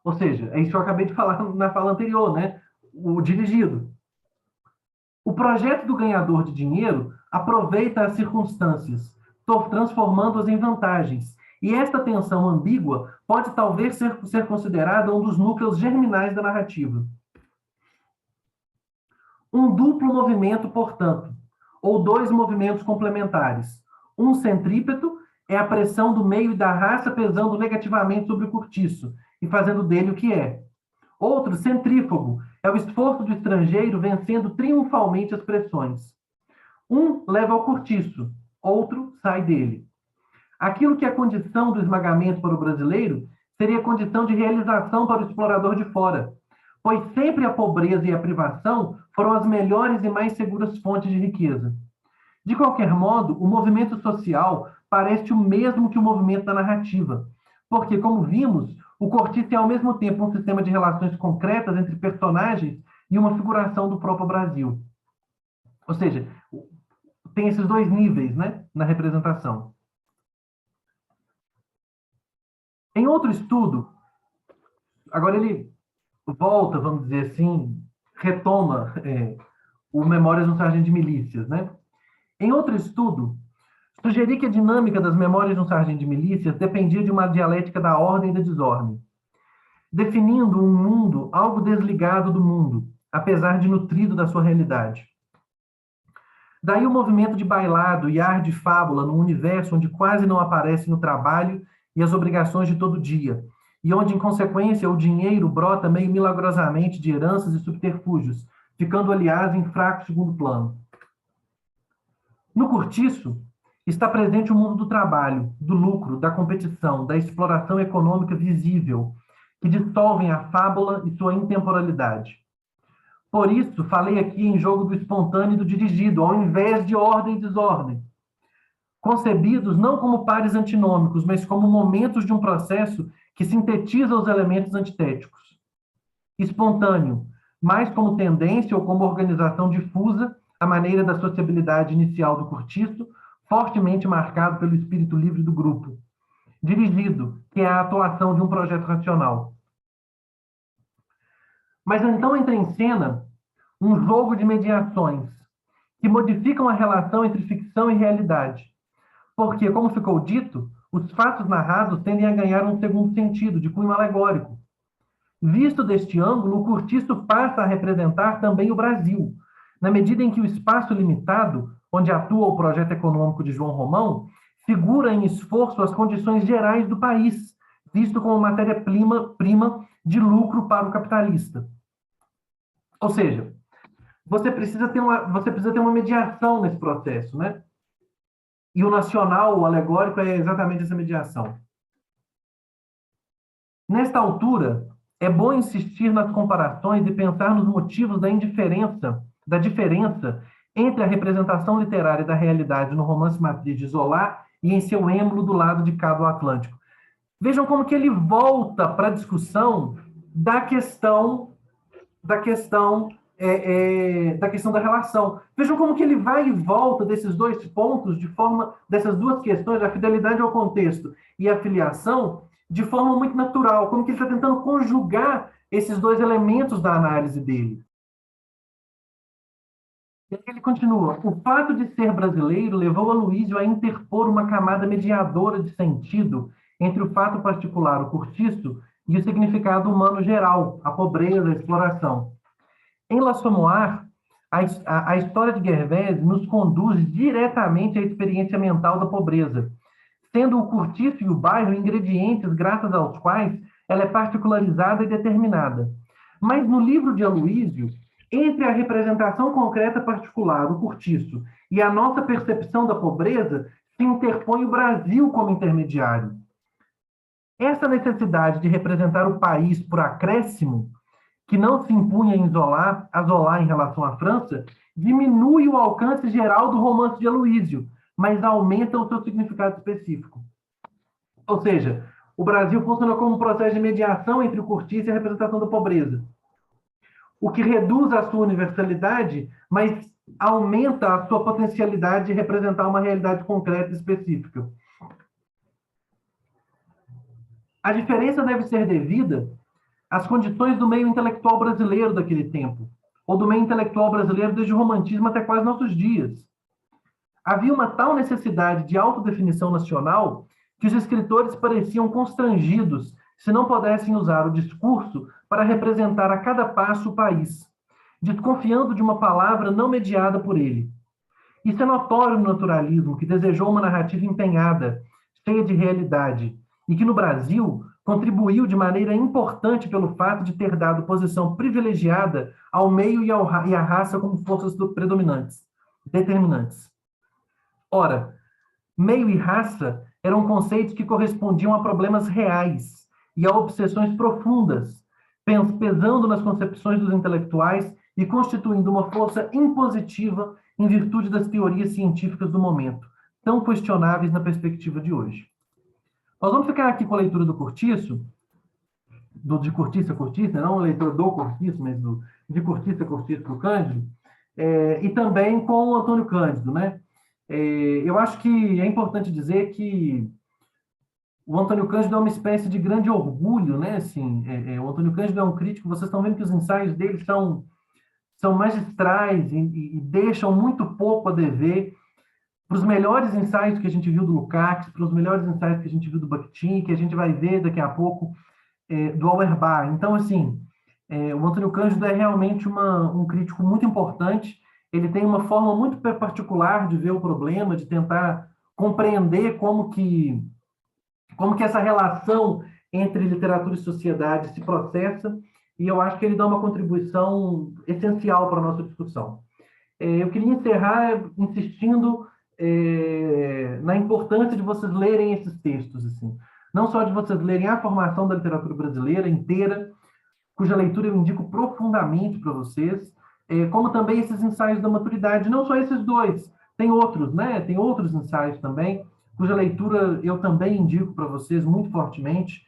A: Ou seja, é isso que eu acabei de falar na fala anterior, né? O dirigido. O projeto do ganhador de dinheiro aproveita as circunstâncias, transformando-as em vantagens. E esta tensão ambígua pode talvez ser considerada um dos núcleos germinais da narrativa. Um duplo movimento, portanto, ou dois movimentos complementares. Um centrípeto é a pressão do meio e da raça pesando negativamente sobre o cortiço e fazendo dele o que é. Outro, centrífugo, é o esforço do estrangeiro vencendo triunfalmente as pressões. Um leva ao cortiço, outro sai dele. Aquilo que é condição do esmagamento para o brasileiro seria condição de realização para o explorador de fora, pois sempre a pobreza e a privação foram as melhores e mais seguras fontes de riqueza. De qualquer modo, o movimento social parece o mesmo que o movimento da narrativa, porque, como vimos, o cortiço é ao mesmo tempo um sistema de relações concretas entre personagens e uma figuração do próprio Brasil. Ou seja, tem esses dois níveis, né, na representação. Em outro estudo, agora ele volta, vamos dizer assim, retoma o Memórias de um Sargento de Milícias, né? Em outro estudo, sugeri que a dinâmica das Memórias de um Sargento de Milícias dependia de uma dialética da ordem e da desordem, definindo um mundo algo desligado do mundo, apesar de nutrido da sua realidade. Daí o movimento de bailado e ar de fábula num universo onde quase não aparecem o trabalho e as obrigações de todo dia, e onde, em consequência, o dinheiro brota meio milagrosamente de heranças e subterfúgios, ficando, aliás, em fraco segundo plano. No cortiço, está presente o mundo do trabalho, do lucro, da competição, da exploração econômica visível, que dissolvem a fábula e sua intemporalidade. Por isso, falei aqui em jogo do espontâneo e do dirigido, ao invés de ordem e desordem, concebidos não como pares antinômicos, mas como momentos de um processo que sintetiza os elementos antitéticos. Espontâneo, mais como tendência ou como organização difusa, à maneira da sociabilidade inicial do cortiço, fortemente marcado pelo espírito livre do grupo. Dirigido, que é a atuação de um projeto racional. Mas então entra em cena um jogo de mediações que modificam a relação entre ficção e realidade. Porque, como ficou dito, os fatos narrados tendem a ganhar um segundo sentido, de cunho alegórico. Visto deste ângulo, o cortiço passa a representar também o Brasil, na medida em que o espaço limitado, onde atua o projeto econômico de João Romão, figura em esforço as condições gerais do país, visto como matéria-prima de lucro para o capitalista. Ou seja, você precisa ter uma mediação nesse processo, né? E o nacional, o alegórico, é exatamente essa mediação. Nesta altura, é bom insistir nas comparações e pensar nos motivos da diferença entre a representação literária da realidade no romance matriz de Zola e em seu êmbolo do lado de cá do Atlântico. Vejam como que ele volta para a discussão da questão da relação. Vejam como que ele vai e volta desses dois pontos, dessas duas questões, a fidelidade ao contexto e a filiação, de forma muito natural, como que ele está tentando conjugar esses dois elementos da análise dele. E aí ele continua: o fato de ser brasileiro levou Aloysio a interpor uma camada mediadora de sentido entre o fato particular, o cortiço, e o significado humano geral, a pobreza, a exploração. Em L'Assommoir, a história de Gervaise nos conduz diretamente à experiência mental da pobreza, sendo o cortiço e o bairro ingredientes graças aos quais ela é particularizada e determinada. Mas no livro de Aloysio, entre a representação concreta particular, o cortiço, e a nossa percepção da pobreza, se interpõe o Brasil como intermediário. Essa necessidade de representar o país por acréscimo, que não se impunha a Zola em relação à França, diminui o alcance geral do romance de Aloysio, mas aumenta o seu significado específico. Ou seja, o Brasil funciona como um processo de mediação entre o cortiço e a representação da pobreza, o que reduz a sua universalidade, mas aumenta a sua potencialidade de representar uma realidade concreta e específica. A diferença deve ser devida às condições do meio intelectual brasileiro daquele tempo, ou do meio intelectual brasileiro desde o romantismo até quase nossos dias. Havia uma tal necessidade de autodefinição nacional que os escritores pareciam constrangidos se não pudessem usar o discurso para representar a cada passo o país, desconfiando de uma palavra não mediada por ele. Isso é notório no naturalismo, que desejou uma narrativa empenhada, cheia de realidade, e que no Brasil contribuiu de maneira importante pelo fato de ter dado posição privilegiada ao meio e à raça como forças predominantes, determinantes. Ora, meio e raça eram conceitos que correspondiam a problemas reais e a obsessões profundas, pesando nas concepções dos intelectuais e constituindo uma força impositiva em virtude das teorias científicas do momento, tão questionáveis na perspectiva de hoje. Nós vamos ficar aqui com a leitura do Cortiço, de Cortiço a Cortiço, não a leitura do Cortiço, mas de Cortiço a Cortiço para o Cândido, e também com o Antônio Cândido, né? Eu acho que é importante dizer que o Antônio Cândido é uma espécie de grande orgulho, né? Assim, o Antônio Cândido é um crítico, vocês estão vendo que os ensaios dele são magistrais e deixam muito pouco a dever para os melhores ensaios que a gente viu do Lukács, para os melhores ensaios que a gente viu do Bakhtin, que a gente vai ver daqui a pouco do Auerbach. Então, assim, o Antônio Cândido é realmente um crítico muito importante. Ele tem uma forma muito particular de ver o problema, de tentar compreender como que essa relação entre literatura e sociedade se processa, e eu acho que ele dá uma contribuição essencial para a nossa discussão. Eu queria encerrar insistindo na importância de vocês lerem esses textos, assim. Não só de vocês lerem a formação da literatura brasileira inteira, cuja leitura eu indico profundamente para vocês, como também esses ensaios da maturidade, não só esses dois, tem outros, né? Tem outros ensaios também, cuja leitura eu também indico para vocês muito fortemente.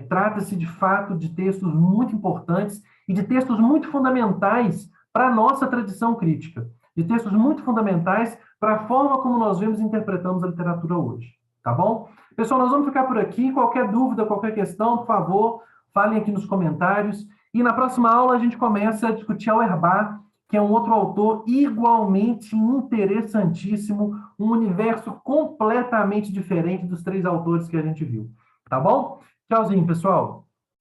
A: Trata-se, de fato, de textos muito importantes e de textos muito fundamentais para a nossa tradição crítica, de textos muito fundamentais para a forma como nós vemos e interpretamos a literatura hoje, tá bom? Pessoal, nós vamos ficar por aqui. Qualquer dúvida, qualquer questão, por favor, falem aqui nos comentários. E na próxima aula a gente começa a discutir Auerbach, que é um outro autor igualmente interessantíssimo, um universo completamente diferente dos três autores que a gente viu. Tá bom? Tchauzinho, pessoal.